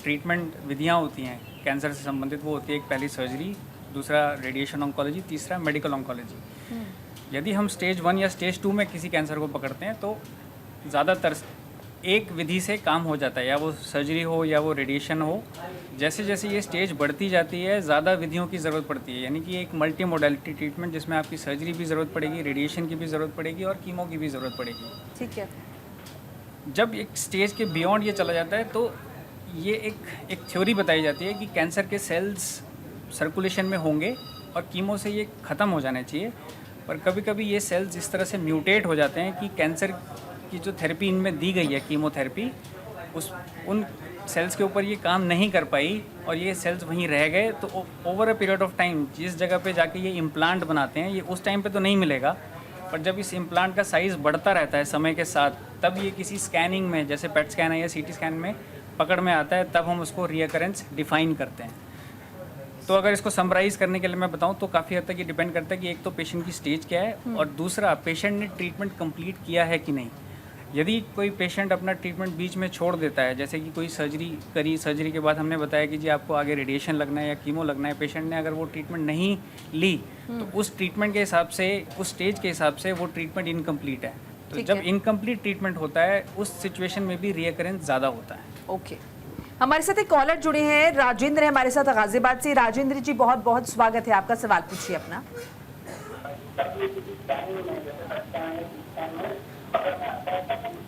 ट्रीटमेंट विधियाँ होती हैं कैंसर से संबंधित, वो होती है एक पहली सर्जरी, दूसरा रेडिएशन ऑन्कोलॉजी, तीसरा मेडिकल ऑन्कोलॉजी। यदि हम स्टेज 1 या स्टेज 2 में किसी कैंसर को पकड़ते हैं तो ज़्यादातर एक विधि से काम हो जाता है, या वो सर्जरी हो या वो रेडिएशन हो। जैसे जैसे ये स्टेज बढ़ती जाती है ज़्यादा विधियों की ज़रूरत पड़ती है। यानी कि एक मल्टी मोडालिटी ट्रीटमेंट जिसमें आपकी सर्जरी भी ज़रूरत पड़ेगी, रेडिएशन की भी ज़रूरत पड़ेगी और कीमो की भी ज़रूरत पड़ेगी। ठीक है। जब एक स्टेज के बियॉन्ड ये चला जाता है तो ये एक थ्योरी बताई जाती है कि कैंसर के सेल्स सर्कुलेशन में होंगे और कीमो से ये ख़त्म हो जाने चाहिए। पर कभी कभी ये सेल्स इस तरह से म्यूटेट हो जाते हैं कि कैंसर की जो थेरेपी इनमें दी गई है, कीमोथेरेपी, उन सेल्स के ऊपर ये काम नहीं कर पाई और ये सेल्स वहीं रह गए। तो over a period of time जिस जगह पे जाके ये इम्प्लांट बनाते हैं, ये उस टाइम पे तो नहीं मिलेगा, पर जब इस इम्प्लांट का साइज़ बढ़ता रहता है समय के साथ, तब ये किसी स्कैनिंग में, जैसे पेट स्कैन है या CT स्कैन में पकड़ में आता है, तब हम उसको रिकरेंस डिफाइन करते हैं। तो अगर इसको समराइज़ करने के लिए मैं बताऊं तो काफ़ी हद तक ये डिपेंड करता है कि एक तो पेशेंट की स्टेज क्या है और दूसरा पेशेंट ने ट्रीटमेंट कंप्लीट किया है कि नहीं। यदि कोई पेशेंट अपना ट्रीटमेंट बीच में छोड़ देता है, जैसे कि कोई सर्जरी करी, सर्जरी के बाद हमने बताया कि जी आपको आगे रेडिएशन लगना है या कीमो लगना है, पेशेंट ने अगर वो ट्रीटमेंट नहीं ली तो उस ट्रीटमेंट के हिसाब से, उस स्टेज के हिसाब से वो ट्रीटमेंट इनकम्प्लीट है। तो जब इनकम्प्लीट ट्रीटमेंट होता है उस सिचुएशन में भी रिकरेंस ज़्यादा होता है। ओके, हमारे साथ एक कॉलर जुड़े हैं, राजेंद्र है हमारे साथ गाजियाबाद से। राजेंद्र जी, बहुत बहुत स्वागत है आपका, सवाल पूछिए अपना।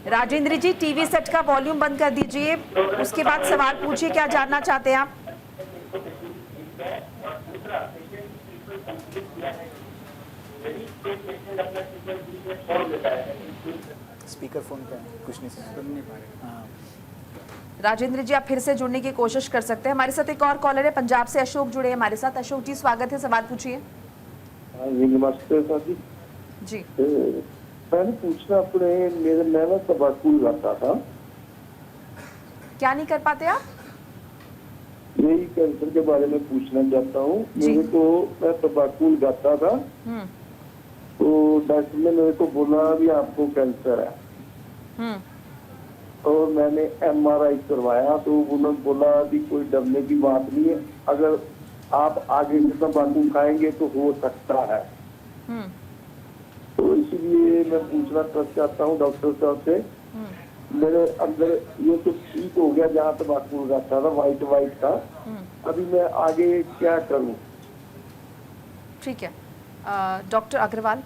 राजेंद्र जी, टीवी सेट का वॉल्यूम बंद कर दीजिए, उसके बाद सवाल पूछिए, क्या जानना चाहते हैं आप? स्पीकर फोन पे कुछ नहीं सुन नहीं पा रहे। हाँ, राजेंद्र जी, आप फिर से जुड़ने की कोशिश कर सकते हैं। हमारे साथ एक और कॉलर है पंजाब से, अशोक जुड़े हैं हमारे साथ। अशोक जी, स्वागत है, सवाल पूछिए। नमस्ते सर जी। जी, मैंने पूछना अपने, मैं ना तंबाकू लगाता था। क्या नहीं कर पाते आप? यही कैंसर के बारे में पूछना चाहता हूँ। मेरे को, मैं तंबाकू लगाता था तो डॉक्टर ने मेरे को बोला भी आपको कैंसर है। और मैंने MRI करवाया तो उन्होंने बोला भी कोई डरने की बात नहीं है, अगर आप आगे से तंबाकू खाएंगे तो हो सकता है। तो इसलिए मैं पूछना चाहता हूँ डॉक्टर साहब से, मेरे अंदर ये तो ठीक हो गया जहाँ तंबाकू लगाता था, वाइट था, अभी मैं आगे क्या करूँ? ठीक है डॉक्टर अग्रवाल।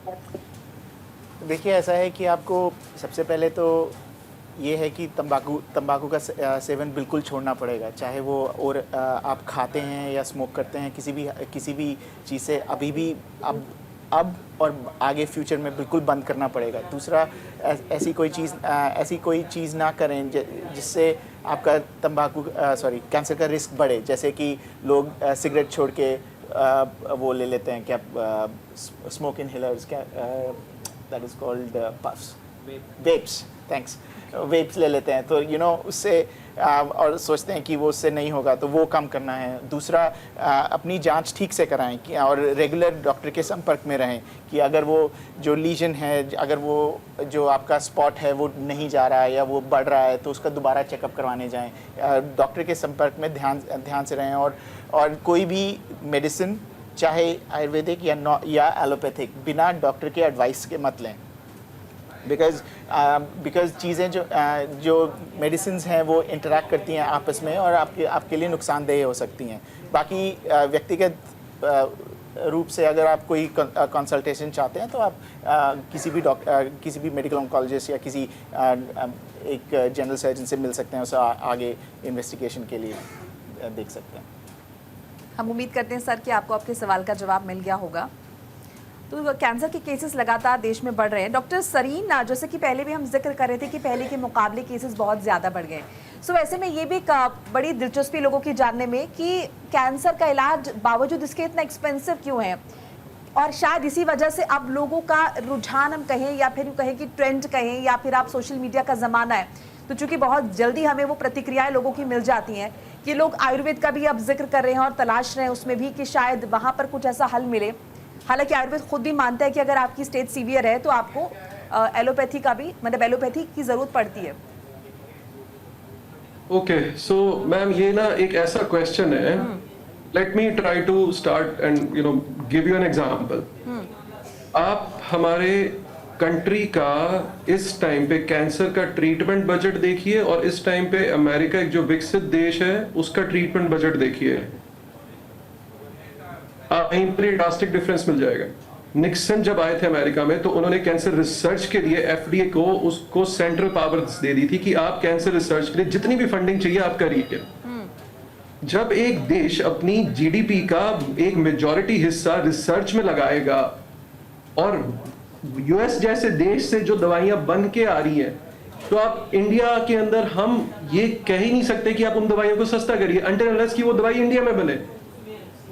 देखिए ऐसा है कि आपको सबसे पहले तो ये है कि तंबाकू का सेवन बिल्कुल छोड़ना पड़ेगा, चाहे वो और आप खाते हैं या स्मोक करते हैं, किसी भी चीज़ से अभी भी अब और आगे फ्यूचर में बिल्कुल बंद करना पड़ेगा। दूसरा, ऐसी कोई चीज़ ना करें जिससे आपका कैंसर का रिस्क बढ़े, जैसे कि लोग सिगरेट छोड़ के वो ले लेते हैं, क्या स्मोक इनहेलर्स, क्या that is called puffs, vapes, thanks, vapes ले लेते हैं, तो उससे और सोचते हैं कि वो उससे नहीं होगा, तो वो कम करना है। दूसरा, अपनी जांच ठीक से कराएं कि और रेगुलर डॉक्टर के संपर्क में रहें कि अगर वो जो लीजन है, अगर वो जो आपका स्पॉट है वो नहीं जा रहा है या वो बढ़ रहा है, तो उसका दोबारा चेकअप करवाने जाएं। डॉक्टर के संपर्क में ध्यान से रहें और कोई भी मेडिसिन, चाहे आयुर्वेदिक या एलोपैथिक, बिना डॉक्टर के एडवाइस के मत लें। बिकॉज चीज़ें जो मेडिसिन्स हैं वो इंटरैक्ट करती हैं आपस में और आपके लिए नुकसानदेह हो सकती हैं। बाकी व्यक्तिगत रूप से अगर आप कोई कंसल्टेशन चाहते हैं तो आप किसी भी मेडिकल ऑन्कोलॉजिस्ट या किसी एक जनरल सर्जन से मिल सकते हैं, उसे आगे इन्वेस्टिगेशन के लिए देख सकते हैं। हम उम्मीद करते हैं सर कि आपको आपके सवाल का जवाब मिल गया होगा। तो कैंसर के केसेस लगातार देश में बढ़ रहे हैं। डॉक्टर सरीन, जैसे कि पहले भी हम जिक्र कर रहे थे कि पहले के मुकाबले केसेस बहुत ज़्यादा बढ़ गए। सो ऐसे में ये भी बड़ी दिलचस्पी लोगों की जानने में कि कैंसर का इलाज बावजूद इसके इतना एक्सपेंसिव क्यों है, और शायद इसी वजह से अब लोगों का रुझान हम कहें या फिर कहें कि ट्रेंड कहें या फिर आप सोशल मीडिया का ज़माना है, तो चूँकि बहुत जल्दी हमें वो प्रतिक्रियाएँ लोगों की मिल जाती हैं कि लोग आयुर्वेद का भी अब जिक्र कर रहे हैं और तलाश रहे हैं उसमें भी कि शायद वहाँ पर कुछ ऐसा हल मिले। हालांकि आयुर्वेद खुद भी मानता है कि अगर आपकी स्टेज सीवियर है तो आपको एलोपैथी का भी एलोपैथी की जरूरत पड़ती है। ओके, सो मैम ये ना एक ऐसा क्वेश्चन है, let me try to start and give you an example. आप हमारे कंट्री का इस टाइम पे कैंसर का ट्रीटमेंट बजट देखिए और इस टाइम पे अमेरिका, एक जो विकसित देश है, उसका ट्रीटमेंट बजट देखिए, कहीं पर ड्रास्टिक डिफरेंस मिल जाएगा। निक्सन जब आए थे अमेरिका में तो उन्होंने कैंसर रिसर्च के लिए एफडीए को उसको सेंट्रल पावर्स दे दी थी कि आप कैंसर रिसर्च के लिए जितनी भी फंडिंग चाहिए आप करिए। जब एक देश अपनी जीडीपी का एक मेजॉरिटी हिस्सा रिसर्च में लगाएगा और यूएस जैसे देश से जो दवाइयां बन के आ रही हैं, तो आप इंडिया के अंदर हम ये कह ही नहीं सकते कि आप उन दवाइयों को सस्ता करिए अनटिल अनलेस कि वो दवाई इंडिया में बने।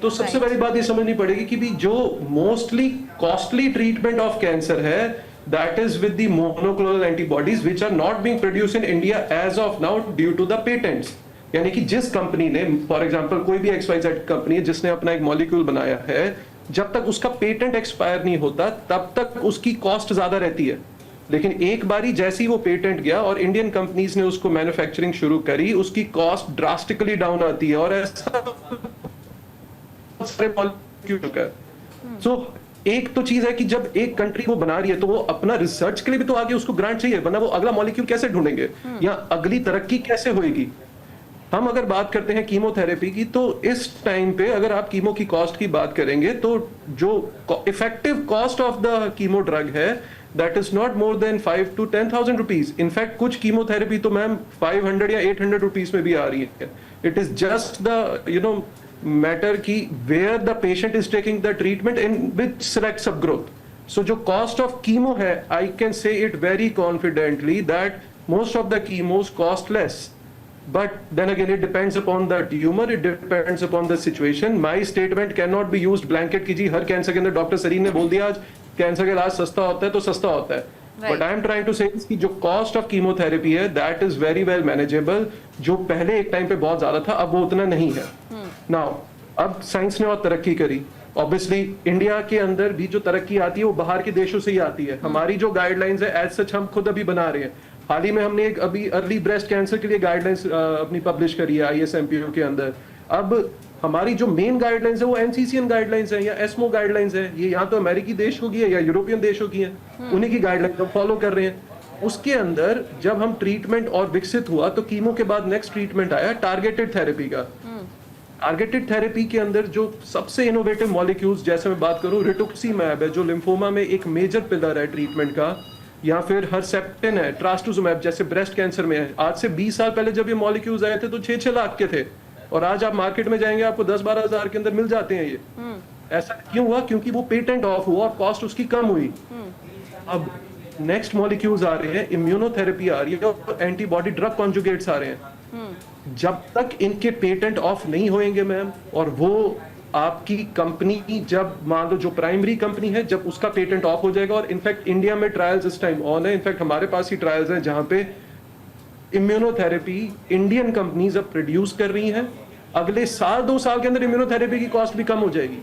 तो सबसे पहली बात ये समझनी पड़ेगी कि भी जो mostly costly treatment of cancer है, that is with the monoclonal antibodies which are not being produced in India as of now due to the patents. यानी कि जिस कंपनी ने, फॉर एग्जांपल कोई भी XYZ कंपनी है जिसने अपना एक मॉलिक्यूल बनाया है, जब तक उसका पेटेंट एक्सपायर नहीं होता तब तक उसकी कॉस्ट ज्यादा रहती है। लेकिन एक बारी जैसे ही वो पेटेंट गया और इंडियन कंपनीज ने उसको मैन्युफैक्चरिंग शुरू करी, उसकी कॉस्ट ड्रास्टिकली डाउन आती है और ऐसा सो एक तो चीज है कि जब एक कंट्री वो बना रही है तो वो अपना रिसर्च के लिए भी तो आगे उसको ग्रांट चाहिए, वरना वो अगला मॉलिक्यूल कैसे ढूंढेंगे या अगली तरक्की कैसे होएगी। हम अगर बात करते हैं कीमोथेरेपी की, तो इस टाइम पे अगर आप कीमो की कॉस्ट की बात करेंगे तो जो effective cost of the chemo drug है that is not more than 5 to 10,000 rupees. In fact कुछ कीमोथेरेपी तो मैम 500 या 800 रुपीज में भी आ रही है। It is just the matter की where the patient is taking the treatment in which select sub growth. So जो कॉस्ट ऑफ कीमो है, I can say it very confidently that most of the chemos cost less, but then again it depends upon the tumor, it depends upon the situation. My statement cannot be used blanket की जी हर कैंसर के अंदर डॉक्टर सरीन ने बोल दिया आज कैंसर का इलाज सस्ता होता है तो सस्ता होता है। But I am trying to say कि जो कॉस्ट ऑफ कीमोथेरेपी है that is very well manageable. जो पहले एक टाइम पे बहुत ज्यादा था अब वो उतना नहीं है। नाउ अब साइंस ने और तरक्की करी, ऑब्वियसली इंडिया के अंदर भी जो तरक्की आती है वो बाहर के देशों से ही आती है। हमारी जो गाइडलाइंस है एज सच हम खुद अभी बना रहे हैं। हाल ही में हमने एक अभी अर्ली ब्रेस्ट कैंसर के लिए गाइडलाइंस अपनी पब्लिश करी है ISMPO के अंदर। अब हमारी जो मेन गाइडलाइंस है वो एनसीसीएन गाइडलाइंस है या एस्मो गाइडलाइंस है, ये यहाँ तो अमेरिकी देशों की है या यूरोपियन देशों की है, उन्हीं की गाइडलाइंस हम फॉलो कर रहे हैं। उसके अंदर जब हम ट्रीटमेंट और विकसित हुआ तो कीमो के बाद नेक्स्ट ट्रीटमेंट आया टारगेटेड थेरेपी का। टारगेटेड थेरेपी के अंदर जो सबसे इनोवेटिव मॉलिक्यूल्स, जैसे मैं बात करूं रिटुक्सीमैब है जो लिम्फोमा में एक मेजर पिलर है ट्रीटमेंट का, या फिर हरसेप्टिन है, ट्रास्टुजुमैब जैसे ब्रेस्ट कैंसर में है। आज से 20 साल पहले जब ये मॉलिक्यूल्स आए थे तो 6-6 लाख के थे, और आज आप मार्केट में जाएंगे आपको 10-12 हजार के अंदर मिल जाते हैं ये। ऐसा क्यों हुआ? क्योंकि वो पेटेंट ऑफ हुआ और कॉस्ट उसकी कम हुई। अब नेक्स्ट मॉलिक्यूल्स आ रहे हैं, इम्यूनोथेरेपी आ रही है और एंटीबॉडी ड्रग कॉन्जुगेट्स आ रहे हैं। जब तक इनके पेटेंट ऑफ नहीं होंगे मैम, और वो आपकी कंपनी जब मान लो जो प्राइमरी कंपनी है जब उसका पेटेंट ऑफ हो जाएगा, और इनफैक्ट इंडिया में ट्रायल्स इस टाइम ऑन है, इनफैक्ट हमारे पास ही ट्रायल्स हैं जहां पे इम्यूनोथेरेपी इंडियन कंपनीज अब प्रोड्यूस कर रही हैं। अगले 1-2 साल के अंदर इम्यूनोथेरेपी की कॉस्ट भी कम हो जाएगी।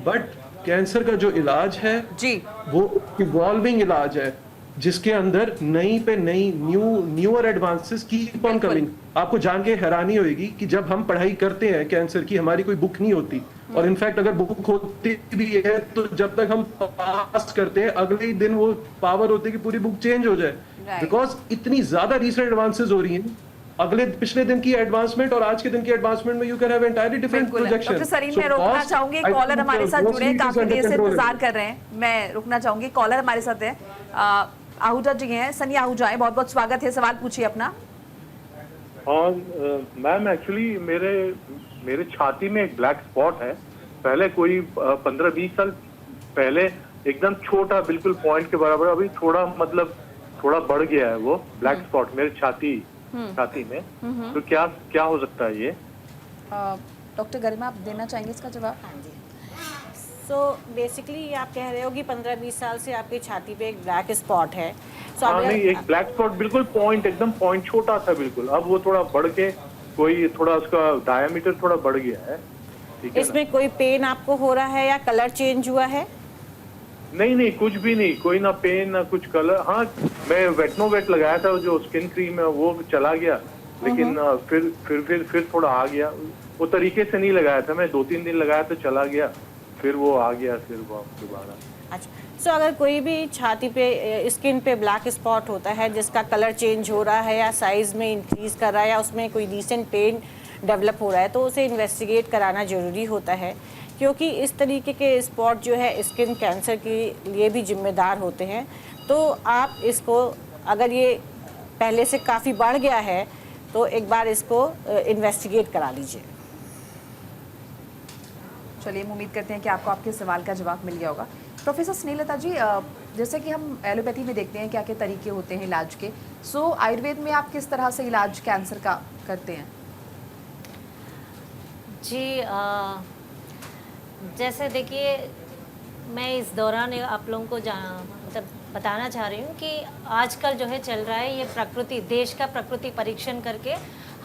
बट कैंसर का जो इलाज है जी वो इवॉल्विंग इलाज है, जिसके अंदर नई पे नई newer advances keep on coming. आपको जान के हैरानी होगी कि जब हम पढ़ाई करते हैं कैंसर की, हमारी कोई बुक नहीं होती, और इनफैक्ट अगर बुक होती भी है तो जब तक हम पास करते हैं अगले ही दिन वो पावर होती है कि पूरी बुक चेंज हो जाए, बिकॉज इतनी ज्यादा रिसेंट एडवांसेस हो रही हैं। पिछले दिन की एडवांसमेंट और आज के दिन की एडवांसमेंट में you can have entirely different projection. Doctor Salim, मैं रोकना चाहूंगी, कॉलर हमारे साथ जुड़े हैं, काफी देर से इंतजार कर रहे हैं, मैं रुकना चाहूंगी। कॉलर हमारे साथ है, आहूजा जी हैं, सनी आहूजा है, बहुत बहुत स्वागत है, सवाल पूछिए अपना। हाँ मैम, एक्चुअली मेरे छाती में एक ब्लैक स्पॉट है। पहले कोई 15-20 साल पहले एकदम छोटा, बिल्कुल पॉइंट के बराबर, अभी थोड़ा बढ़ गया है वो ब्लैक स्पॉट मेरे छाती में। तो क्या हो सकता है ये? डॉक्टर गरिमा, आप देना चाहेंगे इसका जवाब? हाँ जी। सो बेसिकली आप कह रहे हो कि 15-20 साल से आपकी छाती पे एक ब्लैक स्पॉट है। हाँ, नहीं, एक ब्लैक स्पॉट बिल्कुल एकदम पॉइंट छोटा था बिल्कुल, अब वो थोड़ा बढ़ के कोई थोड़ा उसका डायमीटर थोड़ा बढ़ गया है। ठीक है, इसमें कोई पेन आपको हो रहा है या कलर चेंज हुआ है? नहीं, कुछ भी नहीं, कोई ना पेन ना कुछ कलर। हाँ, मैं वेटनोवेट लगाया था जो स्किन क्रीम है वो चला गया, लेकिन फिर थोड़ा आ गया। वो तरीके से नहीं लगाया था मैं, 2-3 दिन लगाया तो चला गया, फिर वो आ गया फिर वो दोबारा। अच्छा, सो अगर कोई भी छाती पे स्किन पे ब्लैक स्पॉट होता है जिसका कलर चेंज हो रहा है या साइज में इंक्रीज कर रहा है या उसमें कोई रीसेंट पेन डेवलप हो रहा है, तो उसे इन्वेस्टिगेट कराना ज़रूरी होता है, क्योंकि इस तरीके के स्पॉट जो है स्किन कैंसर के लिए भी जिम्मेदार होते हैं। तो आप इसको, अगर ये पहले से काफ़ी बढ़ गया है तो एक बार इसको इन्वेस्टिगेट करा लीजिए। चलिए, हम उम्मीद करते हैं कि आपको आपके सवाल का जवाब मिल गया होगा। प्रोफेसर स्नेहलता जी, जैसे कि हम एलोपैथी में देखते हैं क्या क्या तरीके होते हैं इलाज के, सो आयुर्वेद में आप किस तरह से इलाज कैंसर का करते हैं? जी, जैसे देखिए, मैं इस दौरान आप लोगों को मतलब बताना चाह रही हूँ कि आजकल जो है चल रहा है ये प्रकृति, देश का प्रकृति परीक्षण करके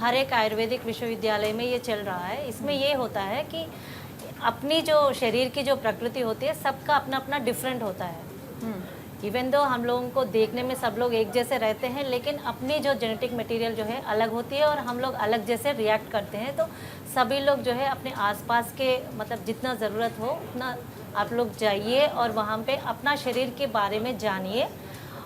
हर एक आयुर्वेदिक विश्वविद्यालय में ये चल रहा है। इसमें ये होता है कि अपनी जो शरीर की जो प्रकृति होती है सबका अपना अपना डिफरेंट होता है। इवन दो हम लोगों को देखने में सब लोग एक जैसे रहते हैं, लेकिन अपनी जो जेनेटिक मटेरियल जो है अलग होती है और हम लोग अलग जैसे रिएक्ट करते हैं। तो सभी लोग जो है अपने आसपास के, मतलब जितना ज़रूरत हो उतना आप लोग जाइए और वहाँ पे अपना शरीर के बारे में जानिए,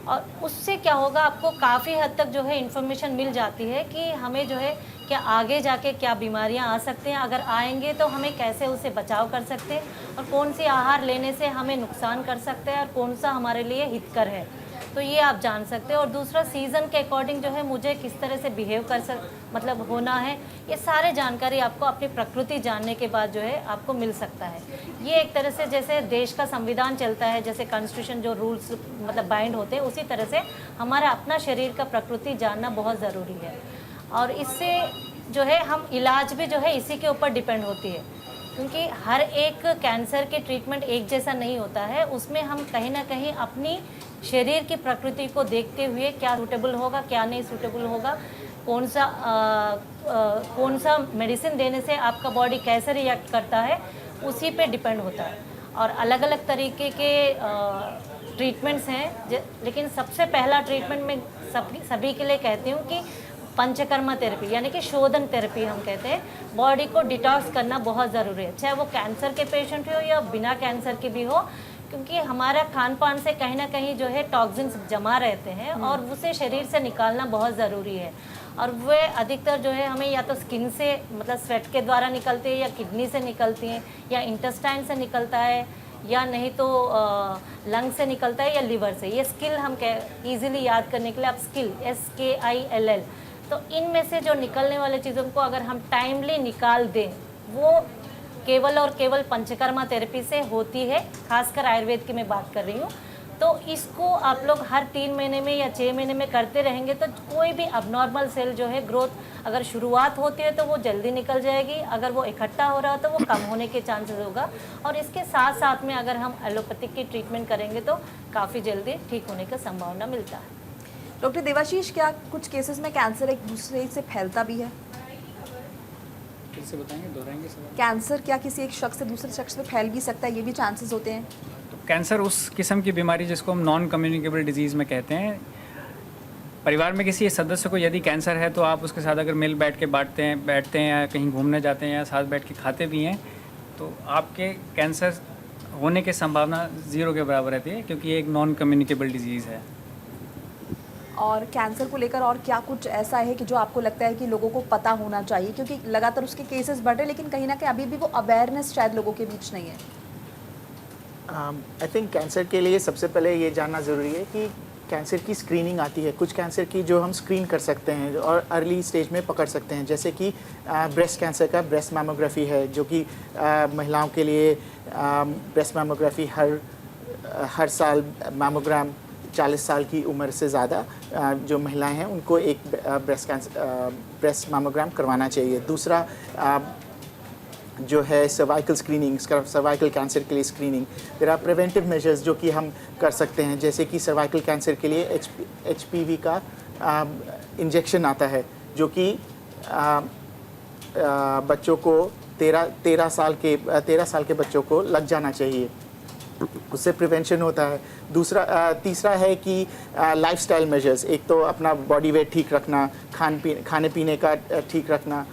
और उससे क्या होगा, आपको काफ़ी हद तक जो है इन्फॉर्मेशन मिल जाती है कि हमें जो है क्या आगे जाके क्या बीमारियां आ सकते हैं, अगर आएंगे तो हमें कैसे उससे बचाव कर सकते हैं, और कौन सी आहार लेने से हमें नुकसान कर सकते हैं और कौन सा हमारे लिए हितकर है, तो ये आप जान सकते हैं। और दूसरा, सीज़न के अकॉर्डिंग जो है मुझे किस तरह से बिहेव मतलब होना है, ये सारे जानकारी आपको अपनी प्रकृति जानने के बाद जो है आपको मिल सकता है। ये एक तरह से जैसे देश का संविधान चलता है, जैसे कॉन्स्टिट्यूशन जो रूल्स मतलब बाइंड होते हैं, उसी तरह से हमारा अपना शरीर का प्रकृति जानना बहुत ज़रूरी है। और इससे जो है हम इलाज भी जो है इसी के ऊपर डिपेंड होती है, क्योंकि हर एक कैंसर के ट्रीटमेंट एक जैसा नहीं होता है। उसमें हम कहीं ना कहीं अपनी शरीर की प्रकृति को देखते हुए क्या सूटेबल होगा, क्या नहीं सूटेबल होगा, कौन सा मेडिसिन देने से आपका बॉडी कैसे रिएक्ट करता है, उसी पे डिपेंड होता है। और अलग अलग तरीके के ट्रीटमेंट्स हैं, लेकिन सबसे पहला ट्रीटमेंट मैं सभी के लिए कहती हूँ कि पंचकर्मा थेरेपी यानी कि शोधन थेरेपी हम कहते हैं, बॉडी को डिटॉक्स करना बहुत ज़रूरी है, चाहे वो कैंसर के पेशेंट हो या बिना कैंसर के भी हो, क्योंकि हमारा खान पान से कहीं ना कहीं जो है टॉक्सिन्स जमा रहते हैं और उसे शरीर से निकालना बहुत ज़रूरी है। और वे अधिकतर जो है हमें या तो स्किन से मतलब स्वेट के द्वारा निकलती है, या किडनी से निकलती हैं, या इंटेस्टाइन से निकलता है, या नहीं तो लंग से निकलता है, या लिवर से। ये स्किल हम ईजिली याद करने के लिए आप स्किल SKILL, तो इनमें से जो निकलने वाले चीज़ों को अगर हम टाइमली निकाल दें, वो केवल और केवल पंचकर्मा थेरेपी से होती है, खासकर आयुर्वेद की मैं बात कर रही हूँ। तो इसको आप लोग हर 3 महीने में या 6 महीने में करते रहेंगे तो कोई भी अबनॉर्मल सेल जो है ग्रोथ अगर शुरुआत होती है तो वो जल्दी निकल जाएगी, अगर वो इकट्ठा हो रहा हो तो वो कम होने के चांसेस होगा। और इसके साथ साथ में अगर हम एलोपैथिक की ट्रीटमेंट करेंगे तो काफ़ी जल्दी ठीक होने का संभावना मिलता है। डॉक्टर देवाशीष, क्या कुछ केसेस में कैंसर एक दूसरे से फैलता भी है? फिर से बताएंगे, दोहराएंगे सवाल? कैंसर क्या किसी एक शख्स से दूसरे शख्स में फैल भी सकता है, ये भी चांसेस होते हैं? कैंसर उस किस्म की बीमारी जिसको हम नॉन कम्युनिकेबल डिजीज़ में कहते हैं। परिवार में किसी सदस्य को यदि कैंसर है तो आप उसके साथ अगर मिल बैठ के बैठते हैं या कहीं घूमने जाते हैं या साथ बैठ के खाते भी हैं तो आपके कैंसर होने की संभावना 0 के बराबर रहती है, क्योंकि ये एक नॉन कम्युनिकेबल डिजीज़ है। और कैंसर को लेकर और क्या कुछ ऐसा है कि जो आपको लगता है कि लोगों को पता होना चाहिए, क्योंकि लगातार उसके केसेस बढ़ रहे लेकिन कहीं ना कहीं अभी भी वो अवेयरनेस शायद लोगों के बीच नहीं है? आई थिंक कैंसर के लिए सबसे पहले ये जानना ज़रूरी है कि कैंसर की स्क्रीनिंग आती है, कुछ कैंसर की जो हम स्क्रीन कर सकते हैं और अर्ली स्टेज में पकड़ सकते हैं, जैसे कि ब्रेस्ट कैंसर का ब्रेस्ट मैमोग्राफी है, जो कि महिलाओं के लिए ब्रेस्ट मैमोग्राफी हर साल मैमोग्राम 40 साल की उम्र से ज़्यादा जो महिलाएं हैं उनको एक ब्रेस्ट मैमोग्राम करवाना चाहिए। दूसरा जो है सर्वाइकल स्क्रीनिंग, सर्वाइकल कैंसर के लिए screening. There are preventive measures जो कि हम कर सकते हैं, जैसे कि सर्वाइकल कैंसर के लिए HPV का इंजेक्शन आता है, जो कि बच्चों को 13 साल के बच्चों को लग जाना चाहिए, उससे प्रिवेंशन होता है। तीसरा है कि लाइफस्टाइल मेजर्स, एक तो अपना बॉडी वेट ठीक रखना, खाने पीने का ठीक रखना,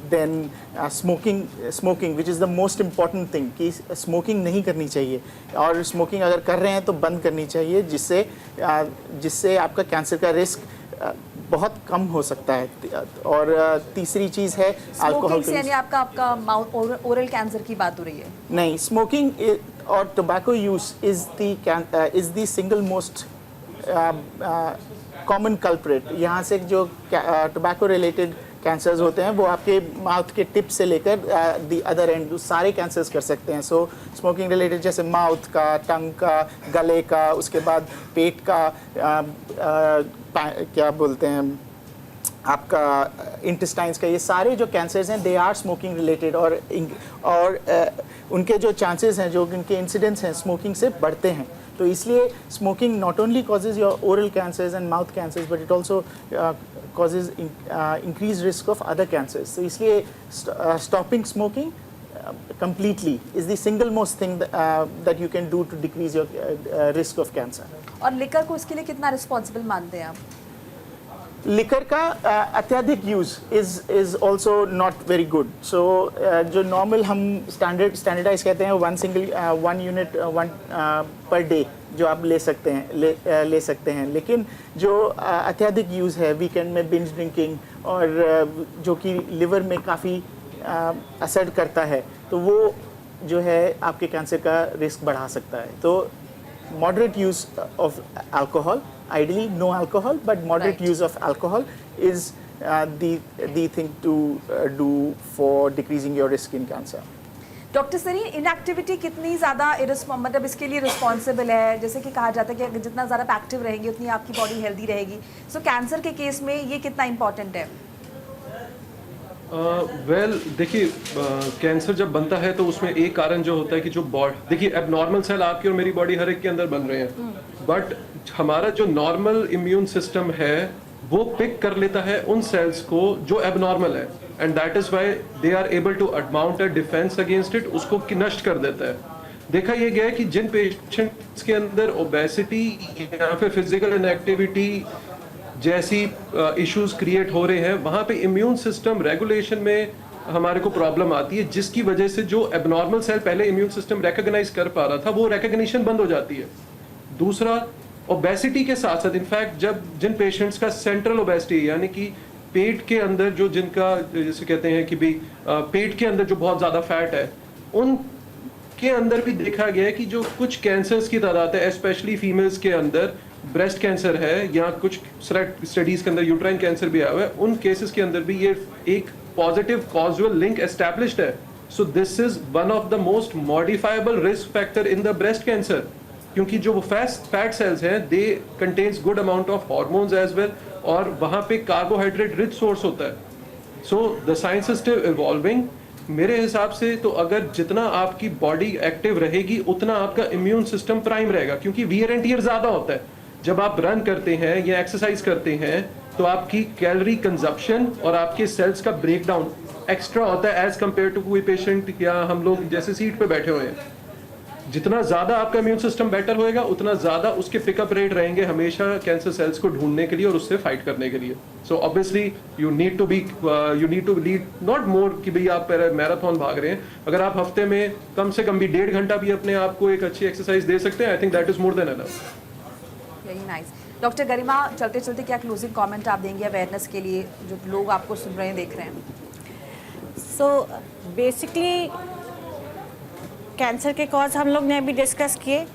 then smoking which is the most important thing, कि स्मोकिंग नहीं करनी चाहिए, और स्मोकिंग अगर कर रहे हैं तो बंद करनी चाहिए, जिससे आपका कैंसर का रिस्क बहुत कम हो सकता है। और तीसरी चीज़ है अल्कोहल। यानी आपका ओरल कैंसर की बात हो रही है? नहीं, स्मोकिंग और tobacco use is the single most common culprit. यहाँ से जो टोबैको रिलेटेड कैंसर्स होते हैं वो आपके माउथ के टिप से लेकर द अदर एंड सारे कैंसर्स कर सकते हैं। सो स्मोकिंग रिलेटेड जैसे माउथ का, टंग का, गले का, उसके बाद पेट का, क्या बोलते हैं आपका इंटेस्टाइन्स का, ये सारे जो कैंसर्स हैं दे आर स्मोकिंग रिलेटेड। और उनके जो चांसेस हैं, जो उनके इंसिडेंट्स हैं स्मोकिंग से बढ़ते हैं। तो इसलिए smoking not only causes your oral cancers and mouth cancers but it also causes increased risk of other cancers. So इसलिए stopping smoking completely is the single most thing that you can do to decrease your risk of cancer. और लिकर को इसके लिए कितना रिस्पॉन्सिबल मानते हैं आप? लिकर का अत्यधिक use is also not very good. So जो नॉर्मल हम स्टैंडर्डाइज कहते हैं 1 यूनिट पर डे जो आप ले सकते हैं, लेकिन जो अत्यधिक यूज़ है वीकेंड में बिंज ड्रिंकिंग और जो कि लिवर में काफ़ी असर करता है, तो वो जो है आपके कैंसर का रिस्क बढ़ा सकता है। तो moderate use of alcohol, ideally no alcohol, but moderate use of alcohol is the thing to do for decreasing your risk in cancer. Doctor Sunny, inactivity कितनी ज़्यादा मतलब इसके लिए रिस्पॉन्सिबल है? जैसे कि कहा जाता है कि जितना ज़्यादा एक्टिव रहेंगे उतनी आपकी बॉडी हेल्दी रहेगी। सो कैंसर के केस में ये कितना इम्पॉर्टेंट है? देखिए, कैंसर जब बनता है तो उसमें एक कारण जो होता है कि जो देखिए एबनॉर्मल सेल आपकी और मेरी बॉडी हर एक के अंदर बन रहे हैं, बट हमारा जो नॉर्मल इम्यून सिस्टम है वो पिक कर लेता है उन सेल्स को जो एबनॉर्मल है, and that is why they are able to mount a defence against it, उसको नष्ट कर देता है। देखा यह गया है कि जिन पेशेंट्स के अंदर ओबेसिटी या फिर फिजिकल इनएक्टिविटी जैसी इश्यूज क्रिएट हो रहे हैं, वहाँ पे इम्यून सिस्टम रेगुलेशन में हमारे को प्रॉब्लम आती है, जिसकी वजह से जो एबनॉर्मल सेल पहले इम्यून सिस्टम रिकॉग्नाइज कर पा रहा था वो रिकॉग्निशन बंद हो जाती है। दूसरा, ओबेसिटी के साथ साथ इनफैक्ट जब जिन पेशेंट्स का सेंट्रल ओबेसिटी यानी कि पेट के अंदर जो जिनका जैसे कहते हैं कि भी पेट के अंदर जो बहुत ज़्यादा फैट है, उनके अंदर भी देखा गया है कि जो कुछ कैंसर्स की तादाद है, स्पेशली फीमेल्स के अंदर ब्रेस्ट कैंसर है या कुछ स्टडीज के अंदर यूट्राइन कैंसर भी आया हुआ है, उन केसेस के अंदर भी ये एक पॉजिटिव कॉजुअल लिंक एस्टैब्लिश्ड है। So this is one of the most modifiable risk factor in the breast cancer, क्योंकि जो फैट सेल्स हैं they contains good amount of hormones as well, और वहाँ पे कार्बोहाइड्रेट रिच सोर्स होता है। So the science is still evolving. मेरे हिसाब से तो अगर जितना आपकी बॉडी एक्टिव रहेगी उतना आपका इम्यून सिस्टम प्राइम रहेगा, क्योंकि वियर एंड टियर ज्यादा होता है। जब आप रन करते हैं या एक्सरसाइज करते हैं तो आपकी कैलोरी कंजप्शन और आपके सेल्स का ब्रेकडाउन एक्स्ट्रा होता है एज कंपेयर टू कोई पेशेंट या हम लोग जैसे सीट पे बैठे हुए हैं। जितना ज्यादा आपका इम्यून सिस्टम बेटर होएगा उतना ज्यादा उसके पिकअप रेट रहेंगे हमेशा कैंसर सेल्स को ढूंढने के लिए और उससे फाइट करने के लिए। So obviously you need to lead not more कि भाई आप मैराथन भाग रहे हैं, अगर आप हफ्ते में कम से कम भी 1.5 घंटा भी अपने आप को एक अच्छी एक्सरसाइज दे सकते हैं, I think that is more than enough. Very nice. Doctor Garima, चलते चलते क्या क्लोजिंग कमेंट आप देंगे अवेयरनेस के लिए जो लोग आपको सुन रहे हैं, देख रहे हैं? सो बेसिकली कैंसर के कॉज हम लोग ने अभी डिस्कस किए।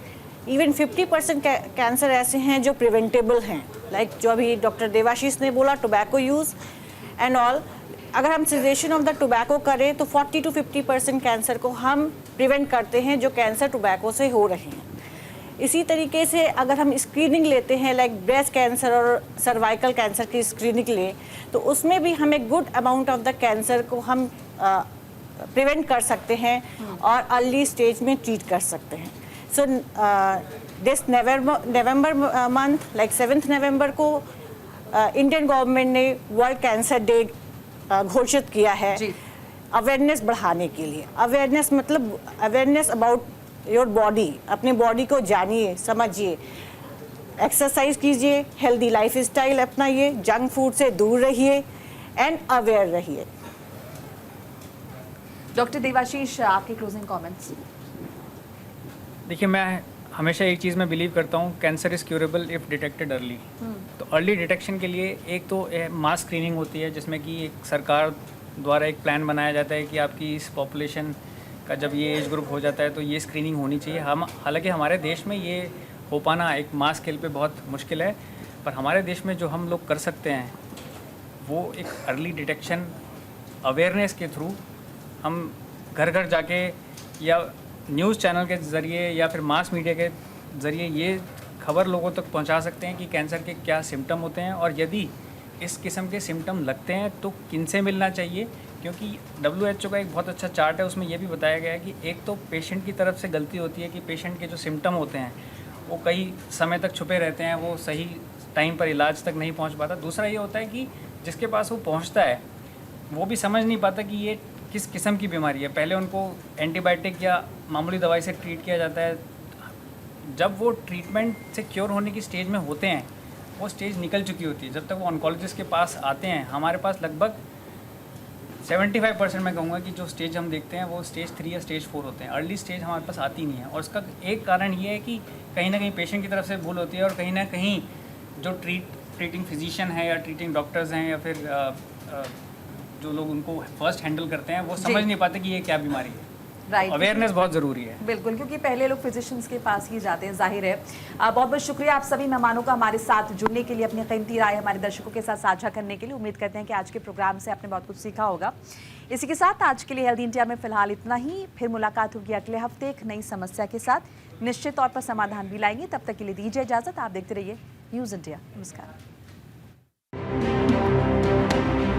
इवन 50% कैंसर ऐसे हैं जो प्रिवेंटेबल हैं, लाइक जो अभी डॉक्टर देवाशीष ने बोला, टोबैको यूज़ एंड ऑल। अगर हम सिजेशन ऑफ द टोबैको करें तो 40 to 50% कैंसर को हम प्रिवेंट करते हैं जो कैंसर टोबैको से हो रहे हैं। इसी तरीके से अगर हम स्क्रीनिंग लेते हैं, लाइक ब्रेस्ट कैंसर और सर्वाइकल कैंसर की स्क्रीनिंग लें, तो उसमें भी हमें good amount of the cancer को हम प्रिवेंट कर सकते हैं और अर्ली स्टेज में ट्रीट कर सकते हैं। So this November month, like 7 November को इंडियन गवर्नमेंट ने वर्ल्ड कैंसर डे घोषित किया है अवेयरनेस बढ़ाने के लिए। अवेयरनेस मतलब अवेयरनेस अबाउट योर बॉडी, अपने बॉडी को जानिए, समझिए, एक्सरसाइज कीजिए, हेल्दी लाइफ स्टाइल अपनाइए, जंक फूड से दूर रहिए एंड अवेयर रहिए। डॉक्टर देवाशीष, आपके क्लोजिंग कमेंट्स? देखिए, मैं हमेशा एक चीज़ में बिलीव करता हूँ, cancer is curable if detected early. तो अर्ली डिटेक्शन के लिए एक तो मास स्क्रीनिंग होती है, जिसमें कि एक सरकार द्वारा एक प्लान बनाया जाता है कि आपकी इस पॉपुलेशन का जब ये एज ग्रुप हो जाता है तो ये स्क्रीनिंग होनी चाहिए। हम हालांकि हमारे देश में ये हो पाना एक मास स्केल पे बहुत मुश्किल है, पर हमारे देश में जो हम लोग कर सकते हैं वो एक अर्ली डिटेक्शन अवेयरनेस के थ्रू हम घर घर जाके या न्यूज़ चैनल के ज़रिए या फिर मास मीडिया के ज़रिए ये खबर लोगों तक पहुंचा सकते हैं कि कैंसर के क्या सिम्टम होते हैं, और यदि इस किस्म के सिम्टम लगते हैं तो किन से मिलना चाहिए। क्योंकि WHO का एक बहुत अच्छा चार्ट है, उसमें यह भी बताया गया है कि एक तो पेशेंट की तरफ से गलती होती है कि पेशेंट के जो सिम्टम होते हैं वो कई समय तक छुपे रहते हैं, वो सही टाइम पर इलाज तक नहीं पहुंच पाता। दूसरा ये होता है कि जिसके पास वो पहुंचता है वो भी समझ नहीं पाता कि ये किस किस्म की बीमारी है। पहले उनको एंटीबायोटिक या मामूली दवाई से ट्रीट किया जाता है। जब वो ट्रीटमेंट से क्योर होने की स्टेज में होते हैं, वो स्टेज निकल चुकी होती है। जब तक वो ऑन्कोलॉजिस्ट के पास आते हैं, हमारे पास लगभग 75% मैं कहूँगा कि जो स्टेज हम देखते हैं वो स्टेज 3 या स्टेज 4 होते हैं। अर्ली स्टेज हमारे पास आती नहीं है, और उसका एक कारण ये है कि कहीं ना कहीं पेशेंट की तरफ से भूल होती है, और कहीं ना कहीं जो ट्रीटिंग फिजिशियन है या ट्रीटिंग डॉक्टर्स हैं या फिर जो लोग उनको फर्स्ट हैंडल करते हैं वो समझ नहीं पाते कि ये क्या बीमारी है। राइट, अवेयरनेस बहुत ज़रूरी है। बिल्कुल, क्योंकि पहले लोग फिजिशियंस के पास ही जाते हैं, जाहिर है। बहुत बहुत शुक्रिया आप सभी मेहमानों का हमारे साथ जुड़ने के लिए, अपनी कीमती राय हमारे दर्शकों के साथ साझा करने के लिए। उम्मीद करते हैं कि आज के प्रोग्राम से आपने बहुत कुछ सीखा होगा। इसी के साथ आज के लिए हेल्दी इंडिया में फिलहाल इतना ही। फिर मुलाकात होगी अगले हफ्ते एक नई समस्या के साथ, निश्चित तौर पर समाधान भी लाएंगे। तब तक के लिए दीजिए इजाजत। आप देखते रहिए न्यूज़ इंडिया। नमस्कार।